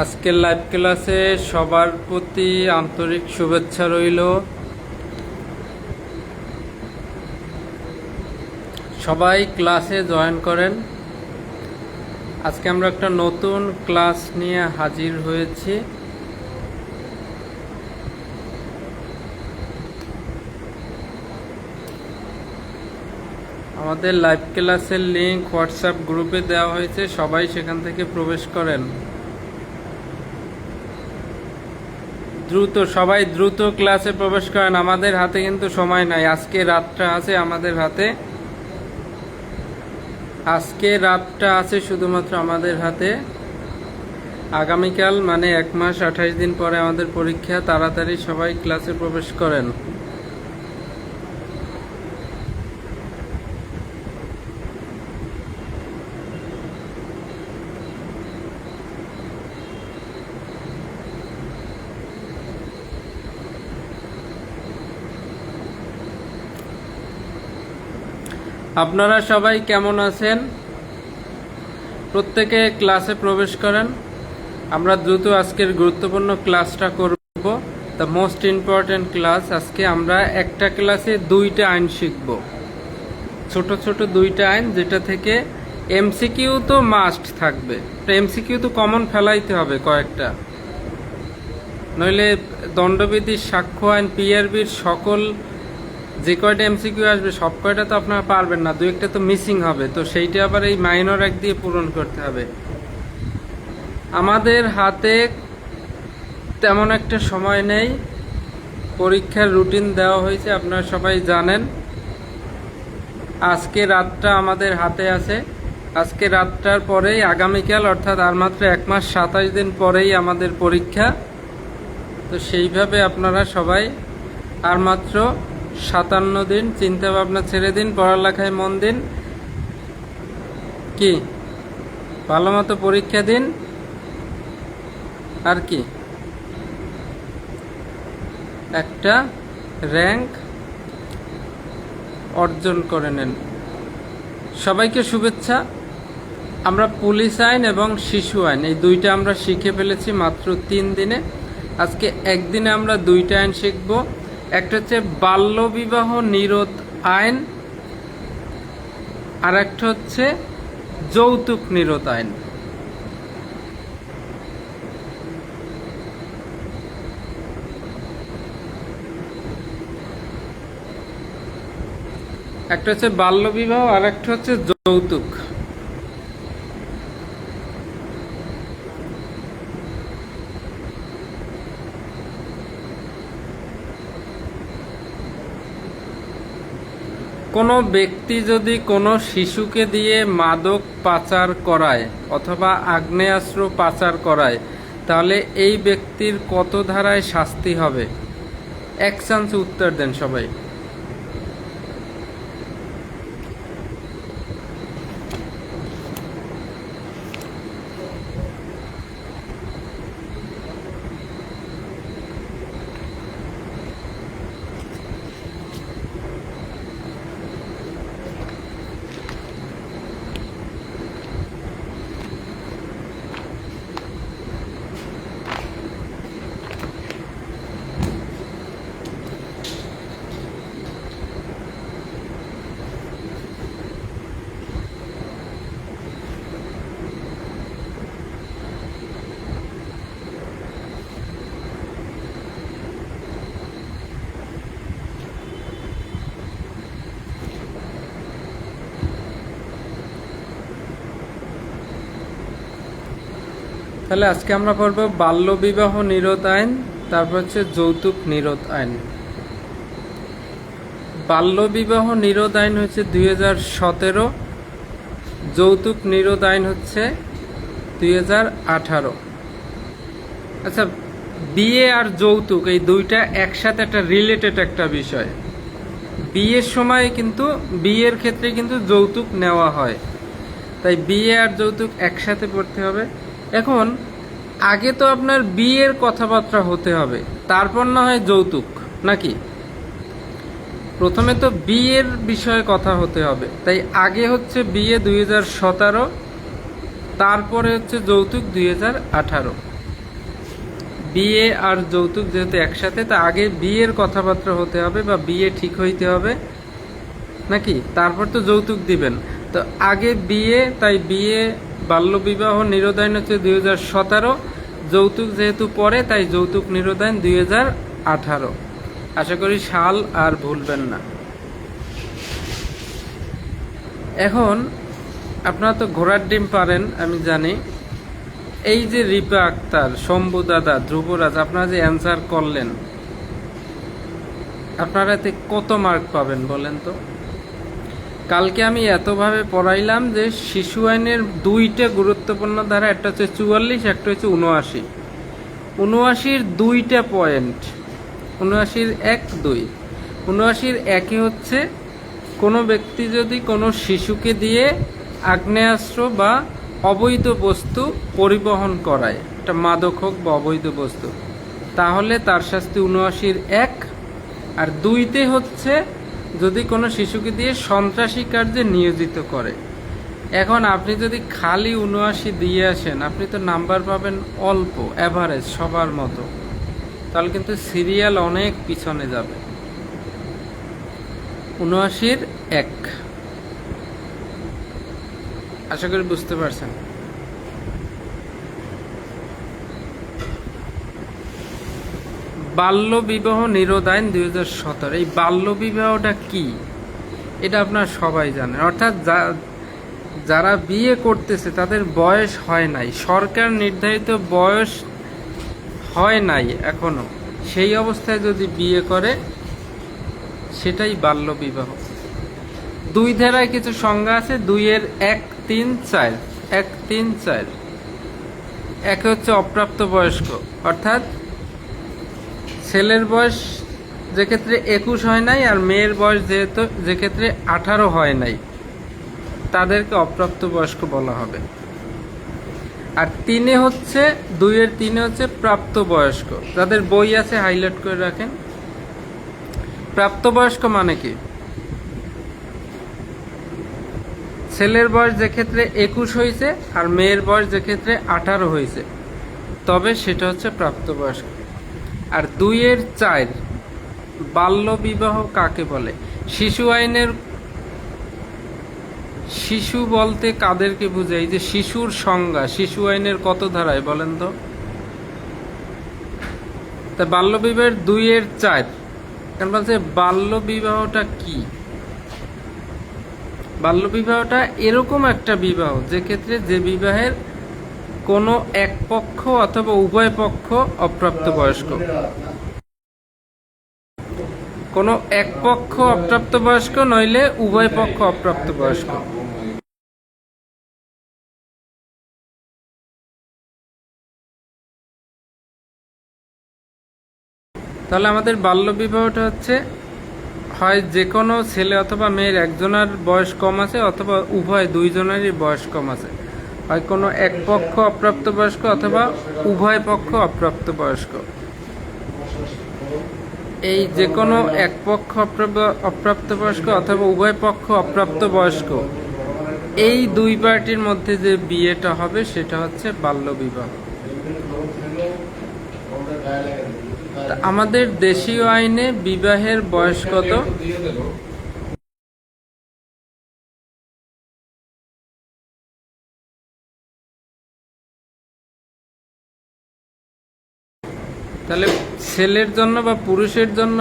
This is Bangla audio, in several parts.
আজকের লাইভ ক্লাসে সবার প্রতি আন্তরিক শুভেচ্ছা রইল। সবাই ক্লাসে জয়েন করেন। আজকে আমরা একটা নতুন ক্লাস নিয়ে হাজির হয়েছি। আমাদের লাইভ ক্লাসের লিংক হোয়াটসঅ্যাপ গ্রুপে দেওয়া হয়েছে, সবাই সেখান থেকে প্রবেশ করেন। সবাই দ্রুত ক্লাসে প্রবেশ করেন। আমাদের হাতে কিন্তু সময় নাই। আজকে রাতটা আছে আমাদের হাতে, শুধুমাত্র আমাদের হাতে। আগামীকাল মানে 1 মাস 28 দিন পরে আমাদের পরীক্ষা। তাড়াতাড়ি সবাই ক্লাসে প্রবেশ করেন। আপনারা সবাই কেমন আছেন? প্রত্যেকে ক্লাসে প্রবেশ করেন। আমরা দ্রুত আজকের গুরুত্বপূর্ণ ক্লাসটা করব। The most important class. আজকে আমরা একটা ক্লাসে 2টা আইন শিখব, ছোট ছোট 2টা আইন, যেটা থেকে এমসিকিউ তো মাস্ট থাকবে। এমসিকিউ তো কমন ফেলাইতে হবে কয়েকটা, নইলে দণ্ডবিধির, সাক্ষ্য আইন, পিআরবির সকল যে কয়টা এমসিকিউ আসবে সব কয়টা তো আপনারা পারবেন না, 2-1টা তো মিসিং হবে। তো সেইটা আবার এই মাইনর এক দিয়ে পূরণ করতে হবে। আমাদের হাতে তেমন একটা সময় নেই। পরীক্ষার রুটিন দেওয়া হয়েছে, আপনারা সবাই জানেন। আজকে রাতটা আমাদের হাতে আছে। আজকে রাতটার পরেই আগামীকাল, অর্থাৎ আর মাত্র 1 মাস 27 দিন পরেই আমাদের পরীক্ষা। তো সেইভাবে আপনারা সবাই আর মাত্র 57 দিন, চিন্তা ভাবনা ছেড়ে দিন, পড়ালেখায় মন দিন। কি ভালো মতো পরীক্ষা দিন, আর কি একটা র্যাঙ্ক অর্জন করে নেন। সবাইকে শুভেচ্ছা। আমরা পুলিশ আইন এবং শিশু আইন এই 2টা আমরা শিখে ফেলেছি মাত্র 3 দিনে। আজকে একদিনে আমরা 2টা আইন শিখব। একটা হচ্ছে বাল্যবিবাহ নিরোধ আইন, আর একটা হচ্ছে যৌতুক নিরোধ আইন। একটা হচ্ছে বাল্যবিবাহ, আর একটা হচ্ছে যৌতুক। কোনো ব্যক্তি যদি কোনো শিশুকে দিয়ে মাদক পাচার করায় অথবা আগ্নেয়াস্ত্র পাচার করায়, তাহলে এই ব্যক্তির কত ধারায় শাস্তি হবে? এক চান্সে উত্তর দেন সবাই। তাহলে আজকে আমরা পড়ব বাল্যবিবাহ নিরোধ আইন, তারপর হচ্ছে যৌতুক নিরোধ আইন। বাল্যবিবাহ নিরোধ আইন হচ্ছে 2017, যৌতুক নিরোধ আইন হচ্ছে 2018। আচ্ছা, বিয়ে আর যৌতুক এই 2টা একসাথে একটা রিলেটেড একটা বিষয়। বিয়ের সময় কিন্তু, বিয়ের ক্ষেত্রে কিন্তু যৌতুক নেওয়া হয়, তাই বিয়ে আর যৌতুক একসাথে পড়তে হবে। এখন আগে তো আপনার বিয়ের কথাবার্তা হতে হবে, তারপর না হয় যৌতুক, নাকি? প্রথমে তো বিয়ের বিষয়ে কথা হতে হবে, তাই আগে হচ্ছে বিয়ে 2017, তারপরে হচ্ছে যৌতুক 2018। বিয়ে আর যৌতুক যেহেতু একসাথে, তা আগে বিয়ের কথাবার্তা হতে হবে বা বিয়ে ঠিক হইতে হবে নাকি, তারপর তো যৌতুক দিবেন। তো আগে বিয়ে, তাই বিয়ে বাল্যবিবাহ নিরোধায়ন হচ্ছে 2017, যৌতুক যেহেতু পরে তাই যৌতুক নিরোধায়ন 2018। আশা করি সাল আর ভুলবেন না। এখন আপনারা তো ঘোড়ার ডিম পারেন আমি জানি। এই যে রিপা আক্তার, শম্ভু দাদা, ধ্রুবরাজ, আপনারা যে অ্যান্সার করলেন, আপনারা এতে কত মার্ক পাবেন বলেন তো? কালকে আমি এতভাবে পড়াইলাম যে শিশু আইনের দুইটা গুরুত্বপূর্ণ ধারা, একটা হচ্ছে 44, একটা হচ্ছে 79। 79-র দুইটা পয়েন্ট, 79-র 1, 2। 79-র একে হচ্ছে কোনো ব্যক্তি যদি কোনো শিশুকে দিয়ে আগ্নেয়াস্ত্র বা অবৈধ বস্তু পরিবহন করায়, একটা মাদক হোক বা অবৈধ বস্তু, তাহলে তার শাস্তি 79-র 1। আর 2তে হচ্ছে যদি কোনো শিশুকে দিয়ে সন্ত্রাসী কার্যে নিয়োজিত করে। এখন আপনি যদি খালি 79 দিয়ে আসেন, আপনি তো নাম্বার পাবেন অল্প, অ্যাভারেজ সবার মতো, তাহলে কিন্তু সিরিয়াল অনেক পিছনে যাবে। 79-র 1, আশা করি বুঝতে পারছেন। বাল্যবিবাহ নিরোধ আইন 2017। এই বাল্যবিবাহটা কি এটা আপনারা সবাই জানেন, অর্থাৎ যারা বিয়ে করতেছে তাদের বয়স হয় নাই, সরকার নির্ধারিত বয়স হয় নাই এখনো, সেই অবস্থায় যদি বিয়ে করে সেটাই বাল্যবিবাহ। 2 ধারায় কিছু সংজ্ঞা আছে, 2-এর 1, 3, 4, 1, 3, 4। এক হচ্ছে অপ্রাপ্ত বয়স্ক, অর্থাৎ ছেলের বয়স যে ক্ষেত্রে 21 হয় নাই আর মেয়ের বয়স যেহেতু যে ক্ষেত্রে 18 হয় নাই, তাদেরকে অপ্রাপ্ত বয়স্ক বলা হবে। আর 3-এ হচ্ছে 2-এর 3-এ হচ্ছে প্রাপ্তবয়স্ক। যাদের বই আছে হাইলাইট করে রাখেন। প্রাপ্তবয়স্ক মানে কি? ছেলের বয়স যে ক্ষেত্রে 21 হয়েছে আর মেয়ের বয়স যে ক্ষেত্রে 18 হয়েছে, তবে সেটা হচ্ছে প্রাপ্তবয়স্ক। আর 2-এর 4 বাল্যবিবাহ কাকে বলে? শিশু আইনের শিশু বলতে কাদেরকে বোঝায়? যে শিশুর সংজ্ঞা শিশু আইনের কত ধারায় বলেন তো? তা বাল্যবিবাহের 2-এর 4 কারণ বলছে বাল্যবিবাহটা কি? বাল্যবিবাহটা এরকম একটা বিবাহ যে ক্ষেত্রে যে বিবাহের কোনো এক পক্ষ অথবা উভয় পক্ষ অপ্রাপ্তবয়স্ক, কোনো এক পক্ষ অপ্রাপ্তবয়স্ক নইলে উভয় পক্ষ অপ্রাপ্তবয়স্ক। তাহলে আমাদের বাল্যবিবাহটা হচ্ছে হয় যে কোনো ছেলে অথবা মেয়ের একজনের বয়স কম আছে অথবা উভয় দুইজনেরই বয়স কম আছে, হয় কোনো এক পক্ষ অপ্রাপ্তবয়স্ক অথবা উভয় পক্ষ অপ্রাপ্তবয়স্ক। এই যে কোনো এক পক্ষ অপ্রাপ্তবয়স্ক অথবা উভয় পক্ষ অপ্রাপ্তবয়স্ক, এই দুই পার্টির মধ্যে যে বিয়েটা হবে সেটা হচ্ছে বাল্যবিবাহ। আমাদের দেশীয় আইনে বিবাহের বয়স কত? তাহলে ছেলের জন্য বা পুরুষের জন্য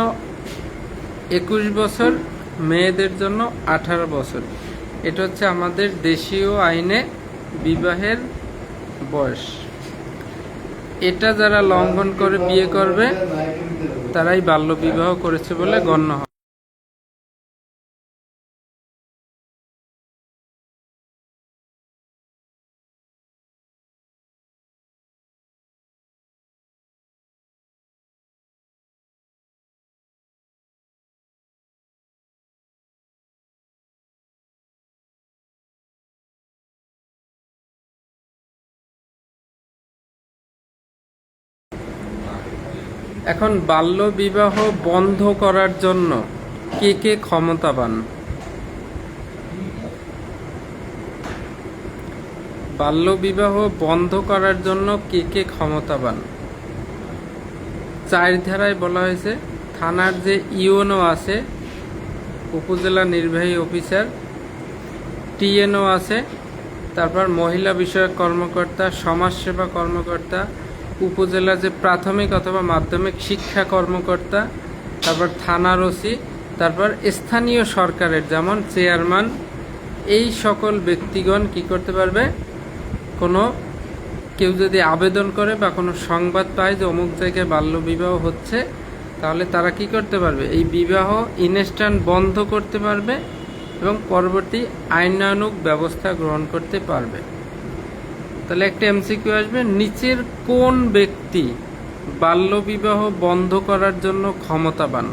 21 বছর, মেয়েদের জন্য 18 বছর। এটা হচ্ছে আমাদের দেশীয় আইনে বিবাহের বয়স। এটা যারা লঙ্ঘন করে বিয়ে করবে তারাই বাল্যবিবাহ করেছে বলে গণ্য হয়। এখন বাল্যবিবাহ বন্ধ করার জন্য কে কে ক্ষমতাবান? বাল্যবিবাহ বন্ধ করার জন্য কে কে ক্ষমতাবান? 4 ধারায় বলা হয়েছে থানার যে ইউএনও আছে, উপজেলা নির্বাহী অফিসার, টিএনও আছে, তারপর মহিলা বিষয়ক কর্মকর্তা, সমাজসেবা কর্মকর্তা, উপজেলা যে প্রাথমিক অথবা মাধ্যমিক শিক্ষা কর্মকর্তা, তারপর থানার ওসি, তারপর স্থানীয় সরকারের যেমন চেয়ারম্যান, এই সকল ব্যক্তিগণ কি করতে পারবে, কোনো কেউ যদি আবেদন করে বা কোনো সংবাদ পায় যে অমুক জায়গায় বাল্যবিবাহ হচ্ছে, তাহলে তারা কি করতে পারবে, এই বিবাহ ইনস্ট্যান্ট বন্ধ করতে পারবে এবং পরবর্তী আইনানুগ ব্যবস্থা গ্রহণ করতে পারবে। তাহলে একটা এমসিকিউ আসবে, নিচের কোন ব্যক্তি বাল্যবিবাহ বন্ধ করার জন্য ক্ষমতাবান?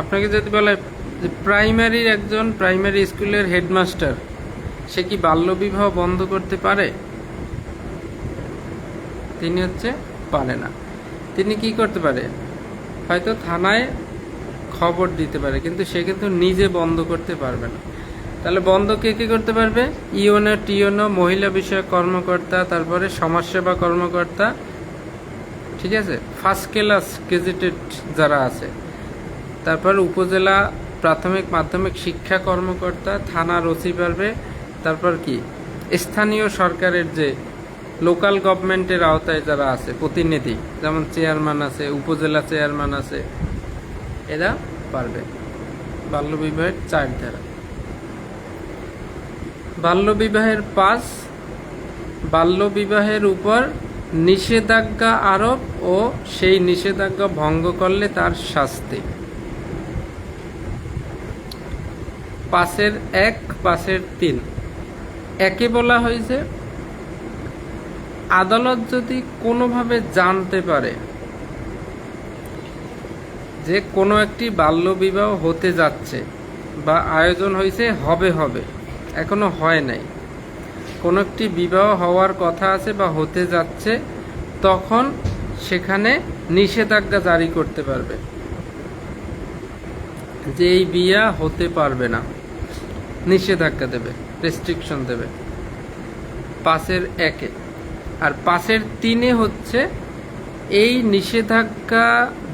আপনাকে যদি বলে যে প্রাইমারির একজন প্রাইমারি স্কুলের হেডমাস্টার, সে কি বাল্যবিবাহ বন্ধ করতে পারে? তিনি পারে না। তিনি কি করতে পারে, হয়তো থানায় খবর দিতে পারে, কিন্তু সে কিন্তু নিজে বন্ধ করতে পারবে না। তাহলে বন্ধ কে কে করতে পারবে? ইউএনও, টিএনও, মহিলা বিষয়ক কর্মকর্তা, তারপরে সমাজসেবা কর্মকর্তা, ঠিক আছে, ফার্স্ট ক্লাস গেজেটেড যারা আছে, তারপর উপজেলা প্রাথমিক মাধ্যমিক শিক্ষা কর্মকর্তা, থানার ওসি পারবে, তারপর কি স্থানীয় সরকারের যে লোকাল গভর্নমেন্টের আওতায় যারা আছে প্রতিনিধি, যেমন চেয়ারম্যান আছে, উপজেলা চেয়ারম্যান আছে, এরা পারবে। বাল্যবিবাহের 4 ধারা। বাল্যবিবাহের 5, বাল্যবিবাহের উপর নিষেধাজ্ঞা আরোপ ও সেই নিষেধাজ্ঞা ভঙ্গ করলে তার শাস্তি। 5-এর 1, 5-এর 3 একে বলা হয়েছে আদালত যদি কোনোভাবে জানতে পারে যে কোনো একটি বাল্যবিবাহ হতে যাচ্ছে বা আয়োজন হয়েছে, হবে এখনো হয় নাই, কোনো একটি বিবাহ হওয়ার কথা আছে বা হতে যাচ্ছে, তখন সেখানে নিষেধাজ্ঞা জারি করতে পারবে যে এই বিয়া হতে পারবে না, নিষেধাজ্ঞা দেবে, রেস্ট্রিকশন দেবে। 5-এর 1-এ। আর 5-এর 3-এ হচ্ছে এই নিষেধাজ্ঞা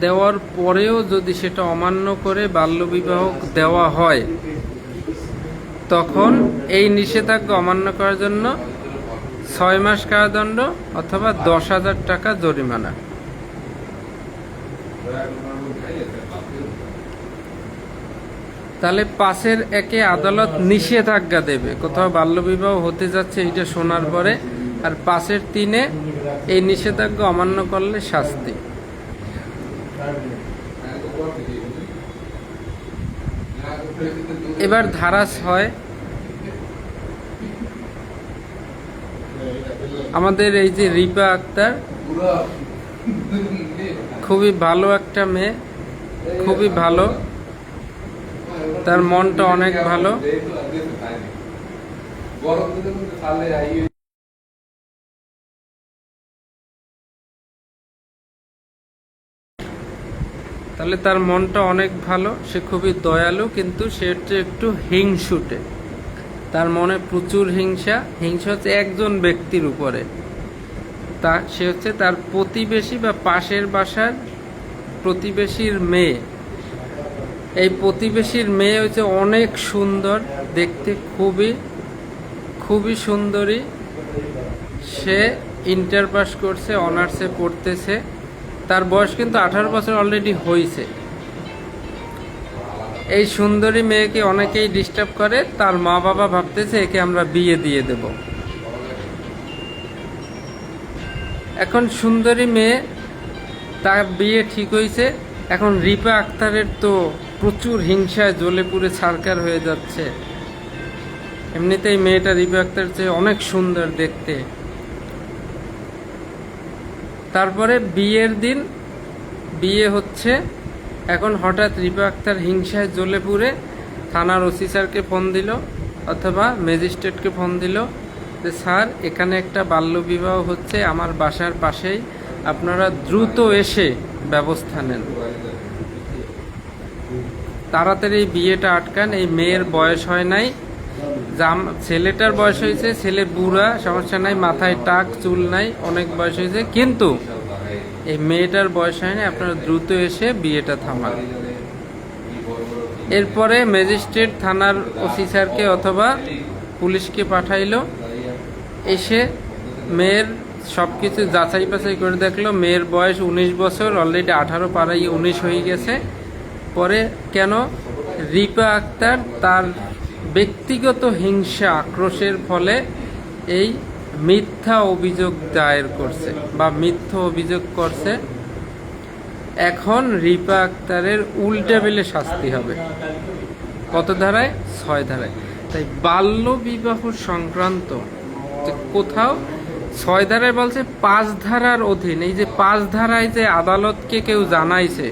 দেওয়ার পরেও যদি সেটা অমান্য করে বাল্যবিবাহ দেওয়া হয়, তখন এই নিষেধাজ্ঞা অমান্য করার জন্য 6 মাস কারাদণ্ড অথবা 10,000 টাকা জরিমানা। তাহলে 5-এর 1-এ আদালত নিষেধাজ্ঞা দেবে কোথাও বাল্যবিবাহ হতে যাচ্ছে এটা শোনার পরে, আর 5-এর 3-এ এই নিষেধাজ্ঞা অমান্য করলে শাস্তি। এবার ধারা 6, আমাদের এই যে রিপা আক্তার, খুবই ভালো একটা মেয়ে, খুবই ভালো, তার মনটা অনেক ভালো। তাহলে তার মনটা অনেক ভালো, সে খুবই দয়ালু, কিন্তু সে হচ্ছে একটু হিংসুটে, তার মনে প্রচুর হিংসা হচ্ছে একজন ব্যক্তির উপরে, সে হচ্ছে তার প্রতিবেশী বা পাশের বাসার প্রতিবেশীর মেয়ে। এই প্রতিবেশীর মেয়ে হচ্ছে অনেক সুন্দর দেখতে, খুবই সুন্দরী, সে ইন্টার পাস করছে, অনার্সে পড়তেছে, তার বয়স কিন্তু 18 বছর অলরেডি হয়েছে। এই সুন্দরী মেয়েকে অনেকেই ডিস্টার্ব করে, তার মা বাবা ভাবতেছে একে আমরা বিয়ে দিয়ে দেব। এখন সুন্দরী মেয়ে, তার বিয়ে ঠিক হয়েছে, এখন রিপা আক্তারের তো প্রচুর হিংসায় জ্বলে পুড়ে ছারখার হয়ে যাচ্ছে। এমনিতেই মেয়েটা রিপা আক্তার চেয়ে অনেক সুন্দর দেখতে। তারপরে বিয়ের দিন বিয়ে হচ্ছে, এখন হঠাৎ রিপা আক্তার হিংসায় জ্বলে পুড়ে থানার ওসি স্যারকে ফোন দিল অথবা ম্যাজিস্ট্রেটকে ফোন দিল যে স্যার, এখানে একটা বাল্যবিবাহ হচ্ছে আমার বাসার পাশেই, আপনারা দ্রুত এসে ব্যবস্থা নেন, তাড়াতাড়ি এই বিয়েটা আটকান। এই মেয়ের বয়স হয় নাই, ছেলেটার বয়স হয়েছে, ছেলে বুড়া, সমস্যা নাই, মাথায় টাক চুল নাই, অনেক বয়স হয়েছে, কিন্তু এই মেয়েটার বয়স হয়নি, আপনারা দ্রুত এসে বিয়েটা থামান। এরপরে ম্যাজিস্ট্রেট থানার ওসি স্যারকে অথবা পুলিশকে পাঠাইলো, এসে মেয়ের সব কিছু যাচাই বাছাই করে দেখলো মেয়ের বয়স 19 বছর, অলরেডি 18 পাড়াই 19 হয়ে গেছে। পরে কেন রিপা আক্তার তার ব্যক্তিগত হিংসা আক্রোশের ফলে এই মিথ্যা অভিযোগ দায়ের করছে বা মিথ্যা অভিযোগ করছে। এখন রিপা আক্তারের উল্টা বেলে শাস্তি হবে। কত ধারায়? 6 ধারায়। তাই বাল্য বিবাহ সংক্রান্ত কোথাও 6 ধারায় বলছে 5 ধারার অধীন, এই যে 5 ধারায় যে আদালতকে কেউ জানাইছে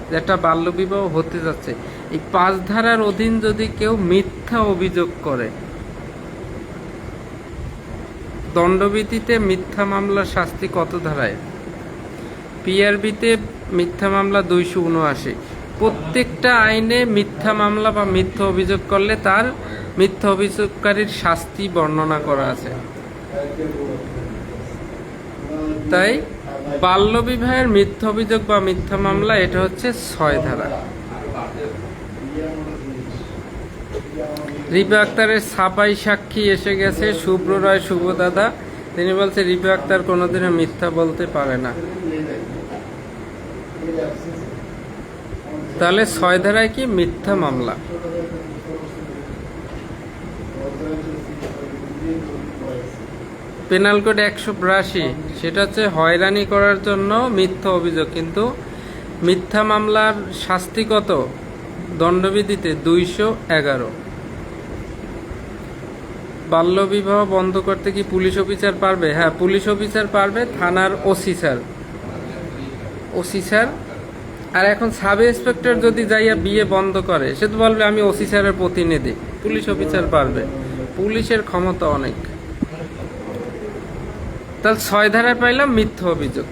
যে একটা বাল্য বিবাহ হতে যাচ্ছে, এই 5 ধারার অধীন যদি কেউ মিথ্যা অভিযোগ করে, দণ্ডবিধিতে মিথ্যা মামলার শাস্তি কত ধারায়? পিআরবিতে মিথ্যা মামলা 279। প্রত্যেকটা আইনে মিথ্যা মামলা বা মিথ্যা অভিযোগ করলে তার মিথ্যা অভিযোগকারীর শাস্তি বর্ণনা করা আছে। তাই বাল্যবিবাহের মিথ্যা অভিযোগ বা মিথ্যা মামলা এটা হচ্ছে 6 ধারা। রিপা আক্তারের ছাপাই সাক্ষী এসে গেছে, শুভ্র রায় শুভ দাদা। তিনি বলছে রিপা আক্তার কোনোদিনও মিথ্যা বলতে পারে না। তাহলে 6 ধারায় কি? মিথ্যা মামলা। পেনাল কোড 182, সেটা হচ্ছে হয়রানি করার জন্য মিথ্যা অভিযোগ। কিন্তু মিথ্যা মামলার শাস্তি কত? দণ্ডবিধিতে 211। বাল্যবিবাহ বন্ধ করতে কি পুলিশ অফিসার পারবে? হ্যাঁ, পুলিশ অফিসার পারবে, থানার ওসি স্যার। আর এখন সাব ইন্সপেক্টর যদি যাইয়া বিয়ে বন্ধ করে, সে তো বলবে আমি ওসি স্যারের প্রতিনিধি। পুলিশ অফিসার পারবে, পুলিশের ক্ষমতা অনেক। তাহলে 6 ধারায় পাইলাম মিথ্যা অভিযোগ,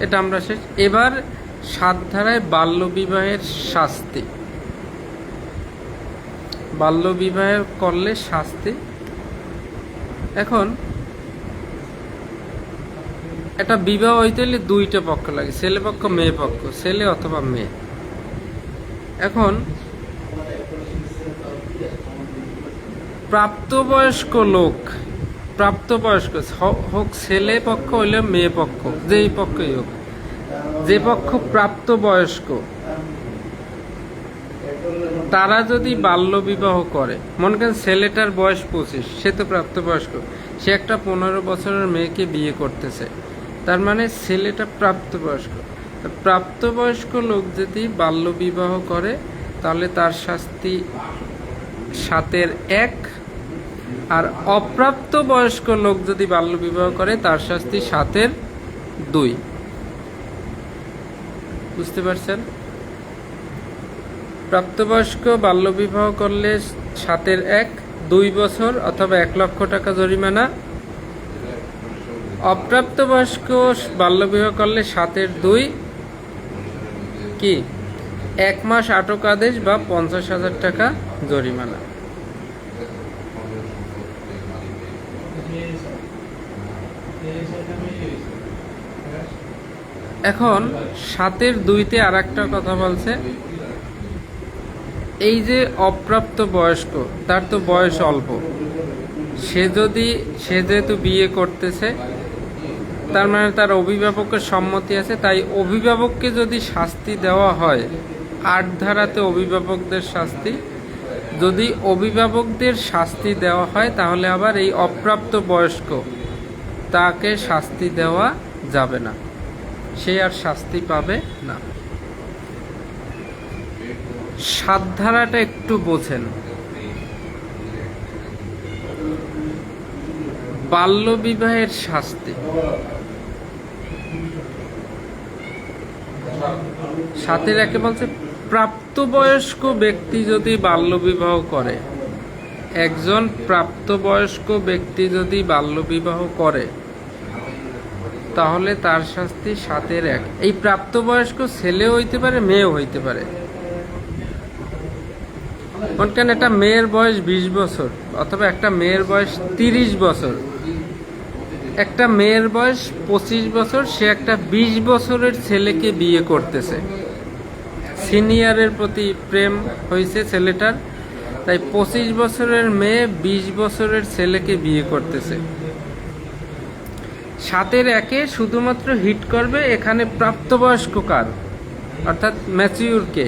এটা আমরা শেষ। এবার 7 ধারায় বাল্যবিবাহের শাস্তি। বাল্যবিবাহ করলে শাস্তি। এখন একটা বিবাহ হইতে হলে 2টা পক্ষ লাগে, ছেলে পক্ষ মেয়ে পক্ষ, ছেলে অথবা মেয়ে। এখন প্রাপ্তবয়স্ক লোক, প্রাপ্তবয়স্ক হোক ছেলে পক্ষ হইলে মেয়ে পক্ষ, যেই পক্ষই হোক, যে পক্ষ প্রাপ্তবয়স্ক তারা যদি বাল্য বিবাহ করে, মনে করেন ছেলেটার বয়স 25, সে তো প্রাপ্তবয়স্ক, সে একটা 15 বছরের মেয়েকে বিয়ে করতেছে, তার মানে ছেলেটা প্রাপ্তবয়স্ক। প্রাপ্তবয়স্ক লোক যদি বাল্য বিবাহ করে তাহলে তার শাস্তি 7-এর 1, আর অপ্রাপ্ত বয়স্ক লোক যদি বাল্য বিবাহ করে তার শাস্তি 7-এর 2। বুঝতে পারছেন? প্রাপ্তবয়স্ক বাল্য বিবাহ করলে 7-এর 1, 2 বছর অথবা 1 লক্ষ টাকা জরিমানা। অপ্রাপ্তবয়স্ক বাল্য বিবাহ করলে 7-এর 2 কি 1 মাস আটক আদেশ বা 50,000 টাকা জরিমানা। এখন 7-এর 2-তে আর একটা কথা বলছে, এই যে অপ্রাপ্ত বয়স্ক, তার তো বয়স অল্প, সে যেহেতু বিয়ে করতেছে, তার মানে তার অভিভাবকের সম্মতি আছে, তাই অভিভাবককে যদি শাস্তি দেওয়া হয় 8 ধারাতে অভিভাবকদের শাস্তি, যদি অভিভাবকদের শাস্তি দেওয়া হয় তাহলে আবার এই অপ্রাপ্ত বয়স্ক তাকে শাস্তি দেওয়া যাবে না, সে আর শাস্তি পাবে না। 7 ধারাটা একটু বোঝেন। বাল্য বিবাহের শাস্তি 7-এর 1-এ বলছে প্রাপ্তবয়স্ক ব্যক্তি যদি বাল্য বিবাহ করে, একজন প্রাপ্তবয়স্ক ব্যক্তি যদি বাল্য বিবাহ করে তাহলে তার শাস্তি 7-এর 1। এই প্রাপ্তবয়স্ক ছেলেও হইতে পারে, মেয়েও হইতে পারে। কারণ একটা মেয়ের বয়স 20 বছর অথবা একটা মেয়ের বয়স 30 বছর, একটা মেয়ের বয়স 25 বছর, সে একটা 20 বছরের ছেলেকে বিয়ে করতেছে। সিনিয়রের প্রতি প্রেম হয়েছে ছেলেটার, তাই 25 বছরের মেয়ে 20 বছরের ছেলেকে বিয়ে করতেছে। 7-এর 1-এ শুধুমাত্র হিট করবে এখানে প্রাপ্তবয়স্ক কার, অর্থাৎ ম্যাচিউর কে।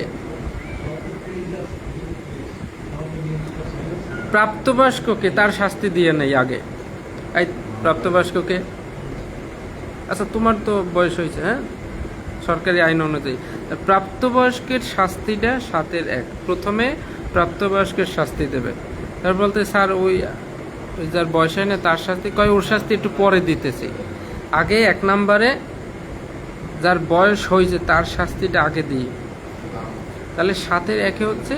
প্রাপ্তবয়স্ককে তার শাস্তি দিয়ে নেই আগে। এই প্রাপ্তবয়স্ককে, আচ্ছা তোমার তো বয়স হয়েছে, হ্যাঁ, সরকারি আইন অনুযায়ী প্রাপ্তবয়স্কের শাস্তিটা 7-এর 1। প্রথমে প্রাপ্তবয়স্কের শাস্তি দেবে, তার বলতে স্যার ওই যার বয়স হয় না তার শাস্তি, কয় ওর শাস্তি একটু পরে দিতেছি, আগে 1 নম্বরে যার বয়স হয়েছে তার শাস্তিটা আগে দিই। তাহলে 7-এর 1-এ হচ্ছে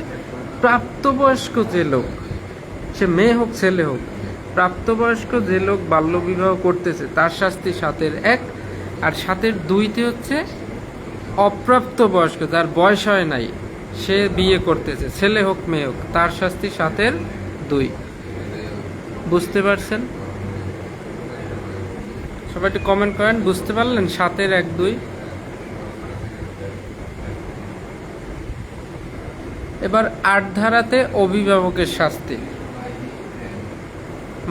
প্রাপ্তবয়স্ক যে লোক, সে মেয়ে হোক ছেলে হোক, প্রাপ্তবয়স্ক যে লোক বাল্যবিবাহ করতেছে তার শাস্তি 7-এর 1। আর 7-এর 2-তে হচ্ছে অপ্রাপ্তবয়স্ক, যার বয়স হয় নাই, সে বিয়ে করতেছে, ছেলে হোক মেয়ে হোক, তার শাস্তি 7-এর 2। বুঝতে পারছেন? সবাই একটু কমেন্ট করেন, বুঝতে পারলেন? 7-এর 1, 2। এবার 8 ধারাতে অভিভাবকের শাস্তি।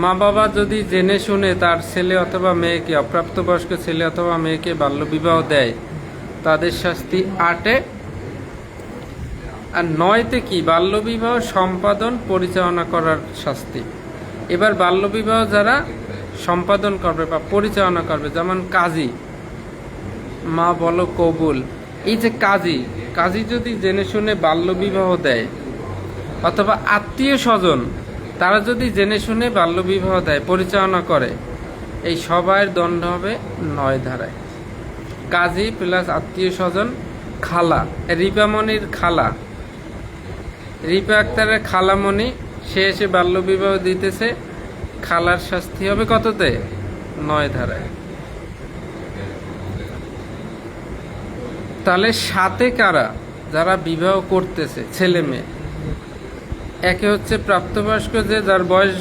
মা বাবা যদি জেনে শুনে তার ছেলে অথবা মেয়েকে, অপ্রাপ্তবয়স্ক ছেলে অথবা মেয়েকে বাল্যবিবাহ দেয়, তাদের শাস্তি 8-এ। আর 9-তে কি, বাল্যবিবাহ সম্পাদন পরিচালনা করার শাস্তি। এবার বাল্যবিবাহ যারা সম্পাদন করবে বা পরিচালনা করবে, যেমন কাজী, মা বলো কবুল, এই যে কাজী যদি জেনে শুনে বাল্যবিবাহ দেয়, অথবা আত্মীয় স্বজন তারা যদি জেনে শুনে বাল্যবিবাহ দেয়, পরিচালনা করে, এই সবার দণ্ড হবে 9 ধারায়। কাজী প্লাস আত্মীয় স্বজন, খালা, রিপামণির খালা, রিপা আক্তারের খালামণি, সে এসে বাল্যবিবাহ দিতেছে, খালার শাস্তি হবে কততে? 9 ধারায়। তাহলে 7-এ কারা, যারা বিবাহ করতেছে ছেলে মেয়ে, 1-এ হচ্ছে প্রাপ্তবয়স্ক যে যার বয়স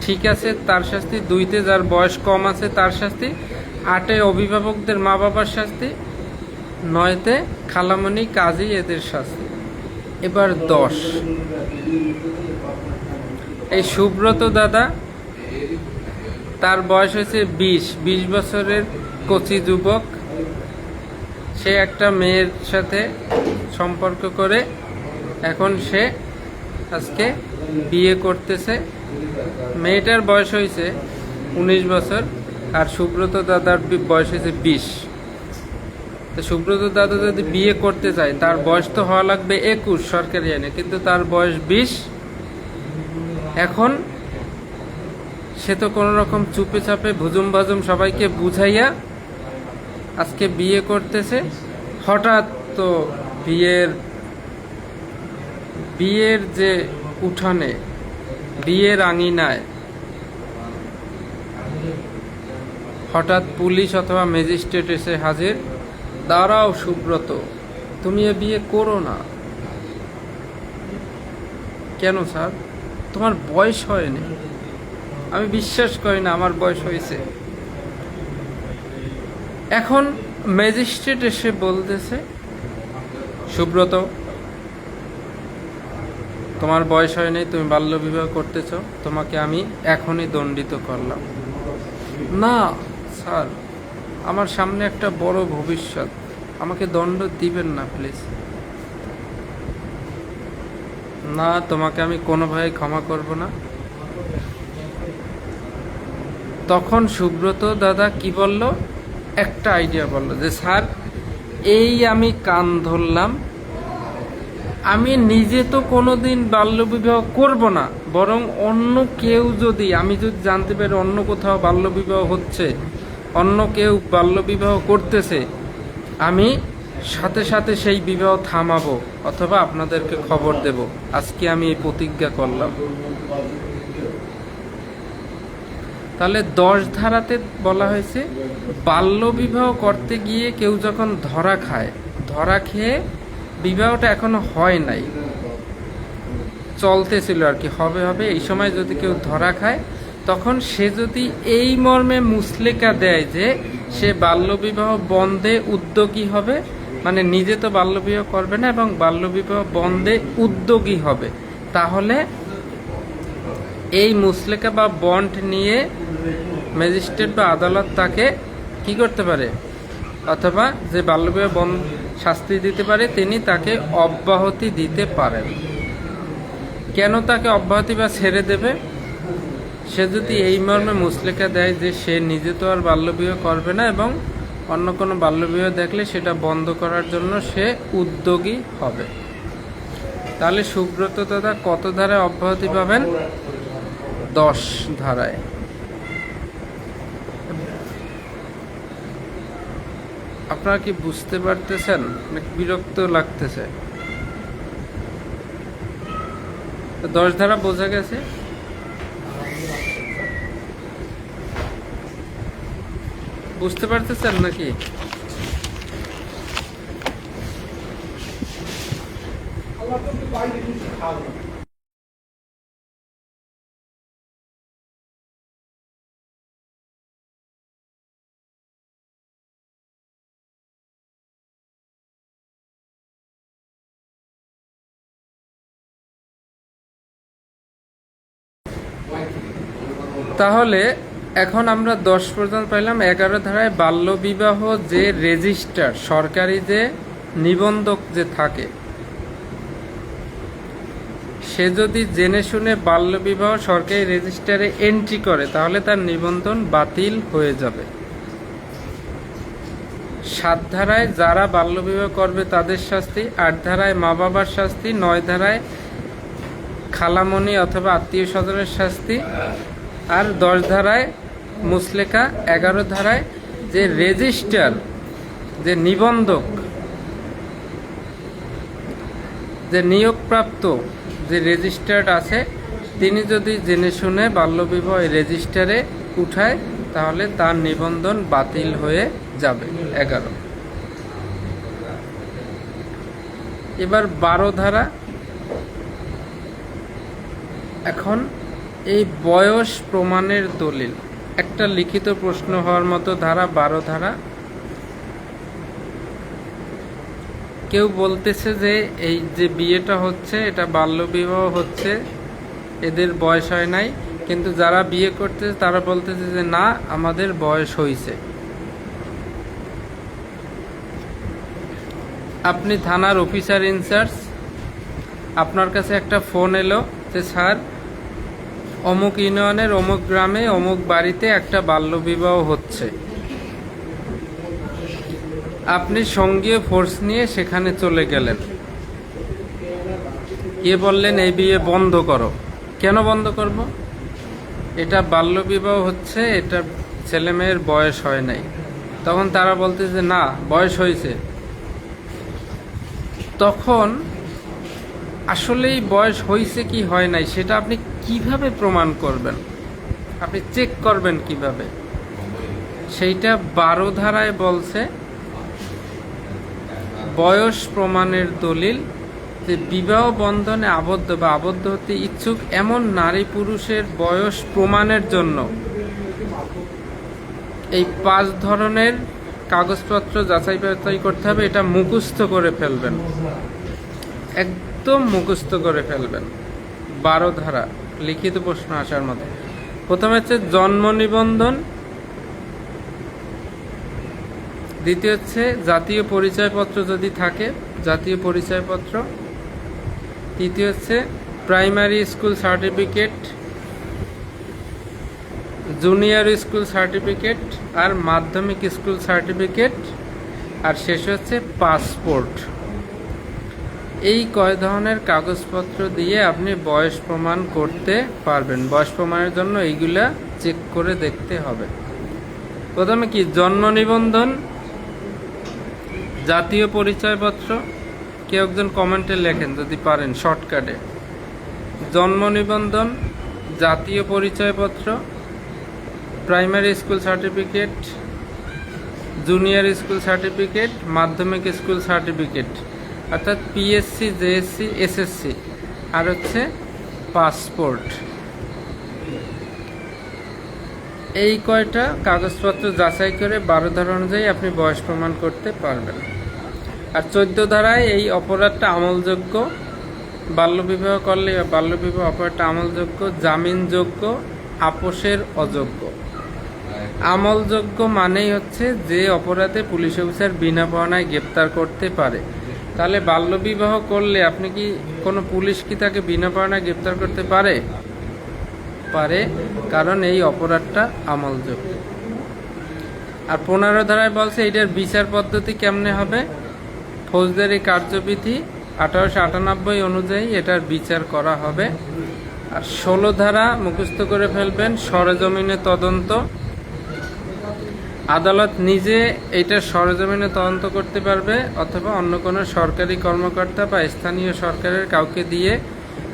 ঠিক আছে তার শাস্তি, 2-তে যার বয়স কম আছে তার শাস্তি, 8-এ অভিভাবকদের মা বাবার শাস্তি, 9-তে খালামণি কাজী এদের শাস্তি। এবার 10, এই সুব্রত দাদা, তার বয়স হয়েছে 20 বছরের কচি যুবক, সে একটা মেয়ের সাথে সম্পর্ক করে এখন সে আজকে বিয়ে করতেছে। মেয়েটার বয়স হয়েছে 19 বছর, আর সুব্রত দাদার বয়স হয়েছে 20। তো সুব্রত দাদা যদি বিয়ে করতে চায়, তার বয়স তো হওয়া লাগবে 21 সরকারি আইনে, কিন্তু তার বয়স 20। এখন সে তো কোনো রকম চুপে চাপে ভুজুম বাজুম সবাইকে বুঝাইয়া আজকে বিয়ে করতেছে। হঠাৎ তো বিয়ের যে উঠানে, বিয়ের আঙিনায় হঠাৎ পুলিশ অথবা ম্যাজিস্ট্রেট এসে হাজির, দাঁড়াও সুব্রত, তুমি এ বিয়ে করো না। কেন স্যার? তোমার বয়স হয়নি। আমি বিশ্বাস করি না আমার বয়স হয়েছে। এখন ম্যাজিস্ট্রেট এসে বলতেছে, সুব্রত, তোমার বয়স হয়নি, তুমি বাল্যবিবাহ করতেছ, তোমাকে আমি এখনই দণ্ডিত করলাম। না স্যার, আমার সামনে একটা বড় ভবিষ্যৎ, আমাকে দণ্ড দিবেন না প্লিজ। না, তোমাকে আমি কোনোভাবে ক্ষমা করব না। তখন সুব্রত দাদা কি বলল? একটা আইডিয়া বলল যে স্যার, এই আমি কান ধরলাম, আমি নিজে তো কোনোদিন বাল্যবিবাহ করব না, বরং অন্য কেউ আমি যদি জানতে পারি অন্য কোথাও বাল্যবিবাহ হচ্ছে, অন্য কেউ বাল্যবিবাহ করতেছে, আমি সাথে সাথে সেই বিবাহ থামাবো অথবা আপনাদেরকে খবর দেব। আজকে আমি এই প্রতিজ্ঞা করলাম। তাহলে 10 ধারাতে বলা হয়েছে, বাল্যবিবাহ করতে গিয়ে কেউ যখন ধরা খায়, ধরা খেয়ে বিবাহটা এখনো হয় নাই, চলতেছিল আর কি, হবে এই সময় যদি কেউ ধরা খায়, তখন সে যদি এই মর্মে মুসলেকা দেয় যে সে বাল্যবিবাহ বন্ধে উদ্যোগী হবে, মানে নিজে তো বাল্যবিবাহ করবে না এবং বাল্যবিবাহ বন্ধে উদ্যোগী হবে, তাহলে এই মুসলেকা বা বন্ড নিয়ে ম্যাজিস্ট্রেট বা আদালত তাকে কি করতে পারে, অথবা যে বাল্যবিবাহ বন্ধ শাস্তি দিতে পারে তিনি তাকে অব্যাহতি দিতে পারেন। কেন তাকে অব্যাহতি বা ছেড়ে দেবে? সে যদি এই মর্মে মুসলেকা দেয় যে সে নিজে তো আর বাল্যবিবাহ করবে না এবং অন্য কোনো বাল্যবিবাহ দেখলে সেটা বন্ধ করার জন্য সে উদ্যোগী হবে। তাহলে সুব্রত দাদা কত ধারায় অব্যাহতি পাবেন? 10 ধারায়। আপনারা কি বুঝতে পারতেছেন? বিরক্ত লাগতেছে? 10 ধারা বোঝা গেছে? বুঝতে পারতেছেন নাকি? তাহলে এখন আমরা 10 পর্যন্ত পাইলাম। 11 ধারায় বাল্যবিবাহ যে রেজিস্টার, সরকারি যে নিবন্ধক যে থাকে, সে যদি জেনে শুনে বাল্যবিবাহ সরকারি রেজিস্টারে এন্ট্রি করে তাহলে তার নিবন্ধন বাতিল হয়ে যাবে। 7 ধারায় যারা বাল্যবিবাহ করবে তাদের শাস্তি, 8 ধারায় মা বাবার শাস্তি, 9 ধারায় খালামণি অথবা আত্মীয় স্বজনের শাস্তি, আর 10 ধারায় মুসলেকা। 11 ধারায় যে রেজিস্টার, যে নিবন্ধক, যে নিয়োগপ্রাপ্ত যে রেজিস্টার্ড আছে, তিনি যদি জেনে শুনে বাল্যবিবাহ রেজিস্টারে উঠায় তাহলে তার নিবন্ধন বাতিল হয়ে যাবে। 11। এবার 12 ধারা। এখন এই বয়স প্রমাণের দলিল একটা লিখিত প্রশ্ন হওয়ার মতো ধারা 12 ধারা। কেউ বলতেছে যে এই যে বিয়েটা হচ্ছে এটা বাল্যবিবাহ হচ্ছে, এদের বয়স হয় নাই, কিন্তু যারা বিয়ে করতেছে তারা বলতেছে যে না, আমাদের বয়স হয়েছে। আপনি থানার অফিসার ইনচার্জ, আপনার কাছে একটা ফোন এলো যে স্যার অমুক ইউনিয়নের অমুক গ্রামে অমুক বাড়িতে একটা বাল্যবিবাহ হচ্ছে। আপনি সঙ্গীয় ফোর্স নিয়ে সেখানে চলে গেলেন, গিয়ে বললেন এই বিয়ে বন্ধ করো। কেন বন্ধ করব? এটা বাল্যবিবাহ হচ্ছে, এটা ছেলে মেয়ের বয়স হয় নাই। তখন তারা বলতে যে না, বয়স হয়েছে। তখন আসলেই বয়স হয়েছে কি হয় নাই সেটা আপনি কিভাবে প্রমাণ করবেন? আপনি চেক করবেন কিভাবে? সেইটা 12 ধারায় বলছে বয়স প্রমাণের দলিল যে বিবাহ বন্ধনে আবদ্ধ বা আবদ্ধ হতে ইচ্ছুক এমন নারী পুরুষের বয়স প্রমাণের জন্য এই 5 ধরনের কাগজপত্র যাচাই বাছাই করতে হবে। এটা মুখস্থ করে ফেলবেন, একদম মুখস্থ করে ফেলবেন। 12 ধারা লিখিত প্রশ্ন আসার মতো। প্রথমে হচ্ছে জন্ম নিবন্ধন, দ্বিতীয় হচ্ছে জাতীয় পরিচয়পত্র যদি থাকে, জাতীয় পরিচয়পত্র, তৃতীয় হচ্ছে primary school certificate, junior school certificate আর মাধ্যমিক স্কুল সার্টিফিকেট, আর শেষ হচ্ছে পাসপোর্ট। এই কয় ধরনের কাগজপত্র দিয়ে আপনি বয়স প্রমাণ করতে পারবেন। বয়স প্রমাণের জন্য এইগুলা চেক করে দেখতে হবে। প্রথমে কি? জন্ম নিবন্ধন, জাতীয় পরিচয়পত্র। কেউ একজন কমেন্টে লেখেন যদি পারেন শর্টকাটে। জন্ম নিবন্ধন, জাতীয় পরিচয়পত্র, primary school certificate, junior school certificate, মাধ্যমিক স্কুল সার্টিফিকেট অর্থাৎ পিএসসি, জেএসসি, এসএসসি, আর হচ্ছে পাসপোর্ট। এই কয়টা কাগজপত্র যাচাই করে 12 ধারা অনুযায়ী আপনি বয়স প্রমাণ করতে পারবেন। আর 14 ধারায় এই অপরাধটা আমলযোগ্য, বাল্যবিবাহ করলে বাল্যবিবাহ অপরাধটা আমলযোগ্য, জামিনযোগ্য, আপোষের অযোগ্য। আমলযোগ্য মানেই হচ্ছে যে অপরাধে পুলিশ অফিসার বিনা পাওনায় গ্রেপ্তার করতে পারে। তাহলে বাল্যবিবাহ করলে আপনি কি কোনো পুলিশ কি তাকে বিনা পাওনায় গ্রেপ্তার করতে পারে? পারে, কারণ এই অপরাধটা আমলযোগ্য। আর 15 ধারায় বলছে এটার বিচার পদ্ধতি কেমনে হবে। ফৌজদারি কার্যবিধি 1898 অনুযায়ী এটার বিচার করা হবে। আর 16 ধারা মুখস্থ করে ফেলবেন, সরেজমিনে তদন্ত। আদালত নিজে এটা সরেজমিনে তদন্ত করতে পারবে অথবা অন্য কোনো সরকারি কর্মকর্তা বা স্থানীয় সরকারের কাউকে দিয়ে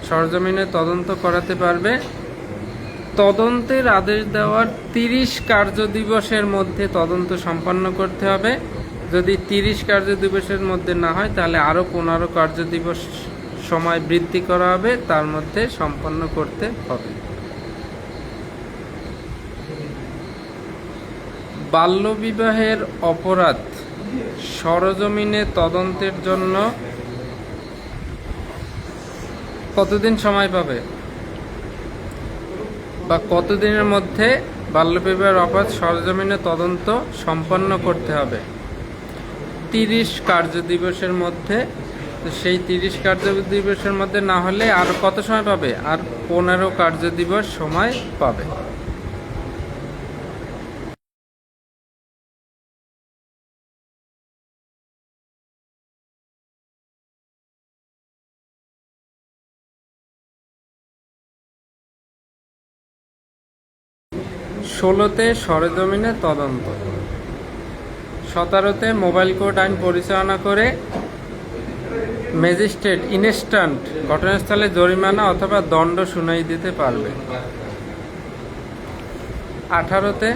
সরেজমিনে তদন্ত করাতে পারবে। তদন্তের আদেশ দেওয়ার 30 কার্যদিবসের মধ্যে তদন্ত সম্পন্ন করতে হবে। যদি 30 কার্যদিবসের মধ্যে না হয় তাহলে আরও 15 কার্যদিবস সময় বৃদ্ধি করা হবে, তার মধ্যে সম্পন্ন করতে হবে। বাল্যবিবাহের অপরাধ সরেজমিনে তদন্তের জন্য কতদিন সময় পাবে বা কতদিনের মধ্যে বাল্যবিবাহের অপরাধ সরেজমিনে তদন্ত সম্পন্ন করতে হবে? 30 কার্যদিবসের মধ্যে। তো সেই 30 কার্যদিবসের মধ্যে না হলে আর কত সময় পাবে? আর 15 কার্যদিবস সময় পাবে। ষোলোতে সরেজমিনে তদন্ত, 17তে মোবাইল কোর্ট আইন পরিচালনা করে ম্যাজিস্ট্রেট ইনস্ট্যান্ট ঘটনাস্থলে জরিমানা অথবা দণ্ড শুনাই দিতে পারবে। 18তে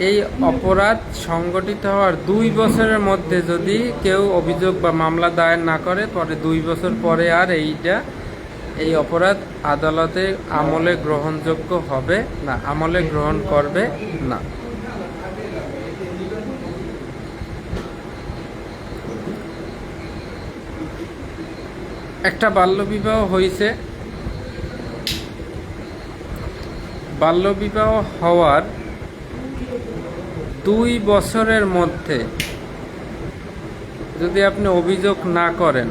এই অপরাধ সংগঠিত হওয়ার 2 বছরের মধ্যে যদি কেউ অভিযোগ বা মামলা দায়ের না করে, পরে 2 বছর পরে আর এই অপরাধ আদালতে আমলে গ্রহণযোগ্য হবে না, আমলে গ্রহণ করবে না। একটা বাল্যবিবাহ হয়েছে, বাল্যবিবাহ হওয়ার 2 বছরের মধ্যে যদি আপনি অভিযোগ না করেন,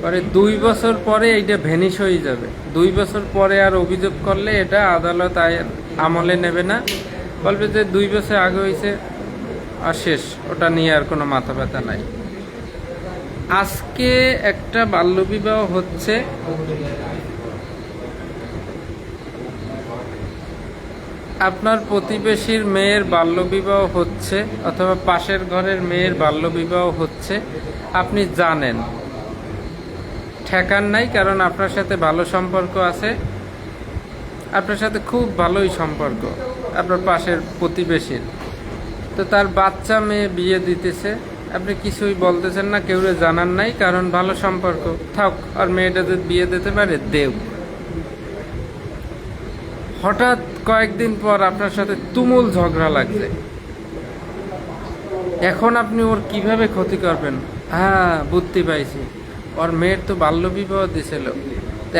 পরে 2 বছর পরে এইটা ভ্যানিশ হয়ে যাবে। 2 বছর পরে আর অভিযোগ করলে এটা আদালত আমলে নেবে না, বলবে যে 2 বছর আগে হয়েছে আর শেষ, ওটা নিয়ে আর কোনো মাথা ব্যথা নাই। আজকে একটা বাল্যবিবাহ হচ্ছে, আপনার প্রতিবেশীর মেয়ের বাল্যবিবাহ হচ্ছে অথবা পাশের ঘরের মেয়ের বাল্যবিবাহ হচ্ছে, আপনি জানেন, ঠেকান নাই, কারণ আপনার সাথে ভালো সম্পর্ক আছে, আপনার সাথে খুব ভালোই সম্পর্ক আপনার পাশের প্রতিবেশীর। তো তার বাচ্চা মেয়ে বিয়ে দিতেছে, আপনি কিছুই বলতেছেন না, কেউরে জানান নাই, কারণ ভালো সম্পর্ক, থাক, আর মেয়েটা যদি বিয়ে দিতে পারে দেও। হঠাৎ কয়েকদিন পর আপনার সাথে তুমুল ঝগড়া লাগছে, এখন আপনি ওর কিভাবে ক্ষতি করবেন? হ্যাঁ, বুদ্ধি পাইছি, ওর মেয়ের তো বাল্যবিবাহ দিছিল,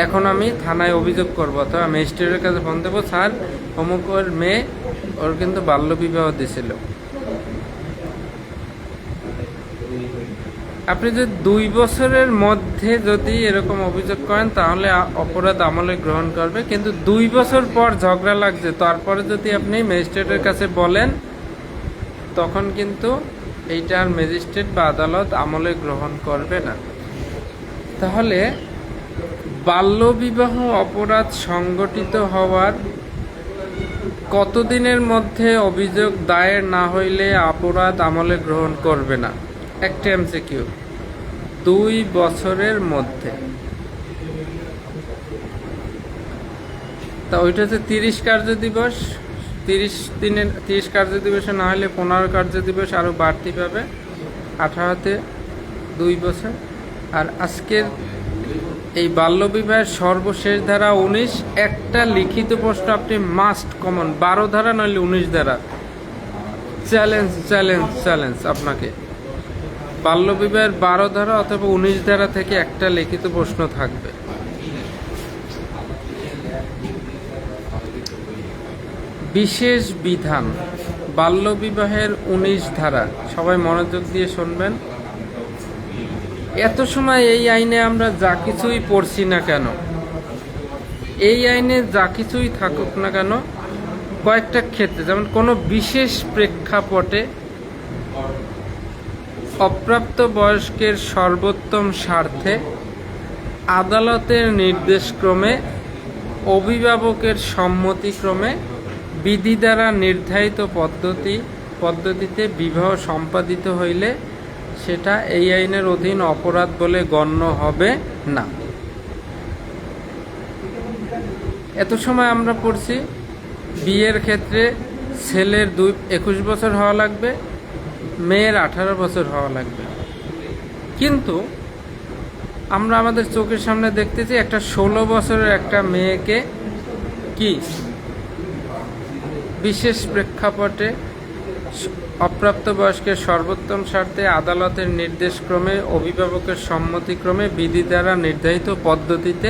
এখন আমি থানায় অভিযোগ করবো অথবা ম্যাজিস্ট্রেটের কাছে ফোন দেবো, স্যার অমুক ওর মেয়ে, ওর কিন্তু বাল্যবিবাহ দিছিল। আপনি যদি 2 বছরের মধ্যে যদি এরকম অভিযোগ করেন তাহলে অপরাধ আমলে গ্রহণ করবে, কিন্তু 2 বছর পর ঝগড়া লাগছে তারপরে যদি আপনি ম্যাজিস্ট্রেটের কাছে বলেন, তখন কিন্তু এইটা আর ম্যাজিস্ট্রেট বা আদালত আমলে গ্রহণ করবে না। তাহলে বাল্যবিবাহ অপরাধ সংগঠিত হওয়ার কতদিনের মধ্যে অভিযোগ দায়ের না হইলে অপরাধ আমলে গ্রহণ করবে না? একটা এমসিকিউ, 2 বছরের মধ্যে। তা ওইটা হচ্ছে 30 কার্যদিবস, 30 কার্যদিবসে না হলে 15 কার্যদিবস আরও বাড়তি পাবে। 18তে 2 বছর। আর আজকের এই বাল্যবিবাহের সর্বশেষ ধারা 19। একটা লিখিত প্রশ্ন আপনি মাস্ট কমন, 12 ধারা নইলে 19 ধারা। চ্যালেঞ্জ চ্যালেঞ্জ চ্যালেঞ্জ আপনাকে। বাল্যবিবাহের 12 ধারা অথবা 19 ধারা থেকে একটা লিখিত প্রশ্ন থাকবে। বিশেষ বিধান বাল্যবিবাহের 19 ধারা, সবাই মনোযোগ দিয়ে শুনবেন। এত সময় এই আইনে আমরা যা কিছুই পড়ছি না কেন, এই আইনে যা কিছুই থাকুক না কেন, কয়েকটা ক্ষেত্রে, যেমন কোনো বিশেষ প্রেক্ষাপটে অপ্রাপ্ত বয়স্কের সর্বোত্তম স্বার্থে আদালতের নির্দেশক্রমে অভিভাবকের সম্মতিক্রমে বিধি দ্বারা নির্ধারিত পদ্ধতিতে বিবাহ সম্পাদিত হইলে সেটা এই আইনের অধীন অপরাধ বলে গণ্য হবে না। এত সময় আমরা পড়ছি বিয়ের ক্ষেত্রে ছেলের 21 বছর হওয়া লাগবে, মেয়ের 18 বছর হওয়া লাগবে। কিন্তু আমরা আমাদের চোখের সামনে দেখতেছি একটা 16 বছরের একটা মেয়েকে কি বিশেষ প্রেক্ষাপটে অপ্রাপ্ত বয়স্কের সর্বোত্তম স্বার্থে আদালতের নির্দেশক্রমে অভিভাবকের সম্মতিক্রমে বিধি দ্বারা নির্ধারিত পদ্ধতিতে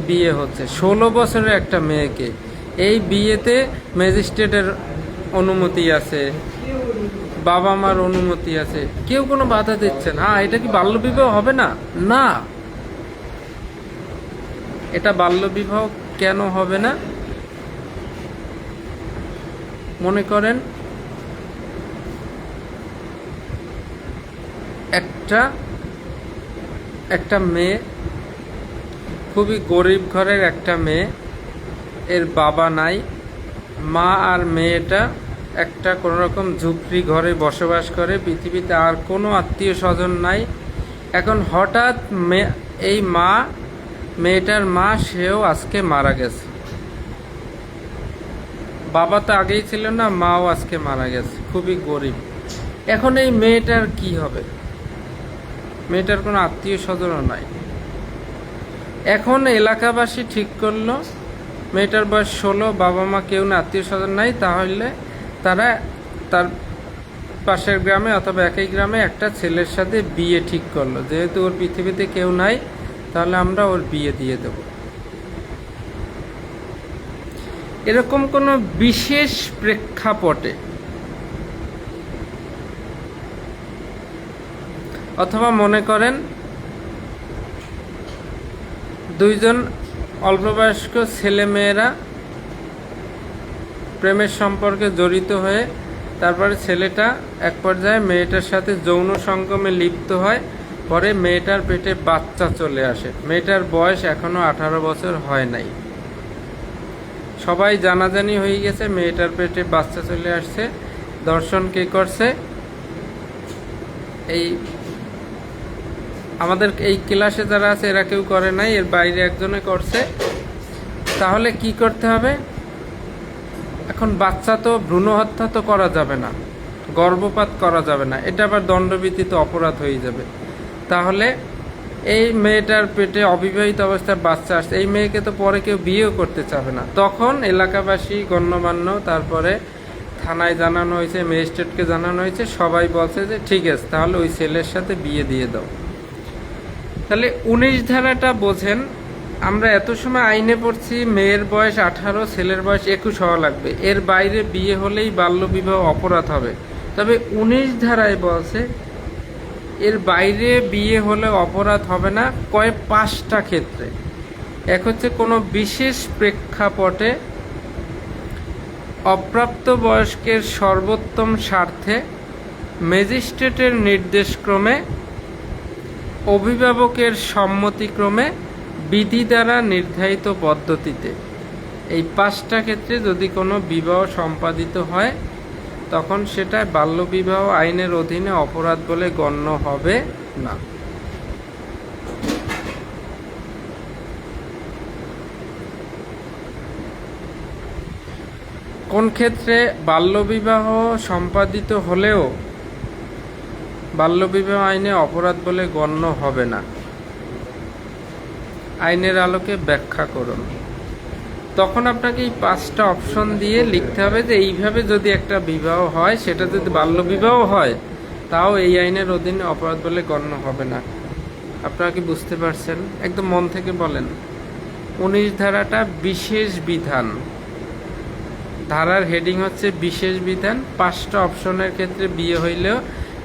বিয়ে হচ্ছে। 16 বছরের একটা মেয়েকে, এই বিয়েতে ম্যাজিস্ট্রেটের অনুমতি আছে, বাবা মার অনুমতি আছে, কেউ কোনো বাধা দিচ্ছে না। এটা কি বাল্যবিবাহ হবে না? না, এটা বাল্যবিবাহ কেন হবে না? মনে করেন একটা মেয়ে, খুবই গরিব ঘরের একটা মেয়ে, এর বাবা নাই, মা আর মেয়েটা একটা কোনোরকম ঝুপড়ি ঘরে বসবাস করে, পৃথিবীতে আর কোনো আত্মীয় স্বজন নাই। এখন হঠাৎ এই মেয়েটার মা, সেও আজকে মারা গেছে। বাবা তো আগেই ছিল না, মাও আজকে মারা গেছে, খুবই গরিব। এখন এই মেয়েটার কি হবে? মেয়েটার কোনো আত্মীয় স্বজনও নাই। এখন এলাকাবাসী ঠিক করলো মেয়েটার বয়স 16, বাবা মা কেউ না, আত্মীয় স্বজন নাই, তাহলে তারা তার পাশের গ্রামে অথবা একই গ্রামে একটা ছেলের সাথে বিয়ে ঠিক করলো। যেহেতু ওর পৃথিবীতে কেউ নাই, তাহলে আমরা ওর বিয়ে দিয়ে দেব। এরকম কোনো বিশেষ প্রেক্ষাপটে অথবা মনে করেন দুইজন অল্পবয়স্ক ছেলে মেয়েরা প্রেমের সম্পর্কে জড়িত হয়ে তারপরে ছেলেটা এক পর্যায়ে মেয়েটার সাথে যৌন সঙ্গমে লিপ্ত হয়, পরে মেয়েটার পেটে বাচ্চা চলে আসে। মেয়েটার বয়স এখনো 18 বছর হয় নাই, সবাই জানাজানি হয়ে গেছে, মেয়েটার পেটে বাচ্চা চলে আসছে। দর্শন কে করছে? আমাদের এই ক্লাসে যারা আছে এরা কেউ করে নাই, এর বাইরে একজনে করছে। তাহলে কি করতে হবে? এখন বাচ্চা তো ভ্রূণ হত্যা তো করা যাবে না, গর্ভপাত করা যাবে না, এটা আবার দণ্ডবিধিত অপরাধ হয়ে যাবে। তাহলে এই মেয়েটার পেটে অবিবাহিত অবস্থায় বাচ্চা আসছে, এই মেয়েকে তো পরে কেউ বিয়েও করতে চাবে না। তখন এলাকাবাসী, গণ্যমান্য, তারপরে থানায় জানানো হয়েছে, ম্যাজিস্ট্রেটকে জানানো হয়েছে, সবাই বলছে যে ঠিক আছে, তাহলে ওই ছেলের সাথে বিয়ে দিয়ে দাও। তাহলে 19 ধারাটা বোঝেন। আমরা এত সময় আইনে পড়ছি মেয়ের বয়স 18, ছেলের বয়স 21 হওয়া লাগবে, এর বাইরে বিয়ে হলেই বাল্যবিবাহ অপরাধ হবে। তবে 19 ধারায় বলছে এর বাইরে বিয়ে হলে অপরাধ হবে না, 5টা ক্ষেত্রে। এক হচ্ছে কোনো বিশেষ প্রেক্ষাপটে অপ্রাপ্ত বয়স্কের সর্বোত্তম স্বার্থে ম্যাজিস্ট্রেটের নির্দেশক্রমে অভিভাবকের সম্মতিক্রমে বিধি দ্বারা নির্ধারিত পদ্ধতিতে। এই 5টা ক্ষেত্রে যদি কোনো বিবাহ সম্পাদিত হয় তখন সেটা বাল্যবিবাহ আইনের অধীনে অপরাধ বলে গণ্য হবে না। কোন ক্ষেত্রে বাল্যবিবাহ সম্পাদিত হলেও বাল্যবিবাহ আইনে অপরাধ বলে গণ্য হবে না? আইনের আলোকে ব্যাখ্যা করুন। তখন আপনাকে এই 5টা অপশন দিয়ে লিখতে হবে যে এইভাবে যদি একটা বিবাহ হয়, সেটা যদি বাল্য বিবাহ হয়, তাও এই আইনের অধীনে অপরাধ বলে গণ্য হবে না। আপনারা কি বুঝতে পারছেন? একদম মন থেকে বলেন। 19 ধারাটা বিশেষ বিধান, ধারার হেডিং হচ্ছে বিশেষ বিধান। 5টা অপশনের ক্ষেত্রে বিয়ে হইলেও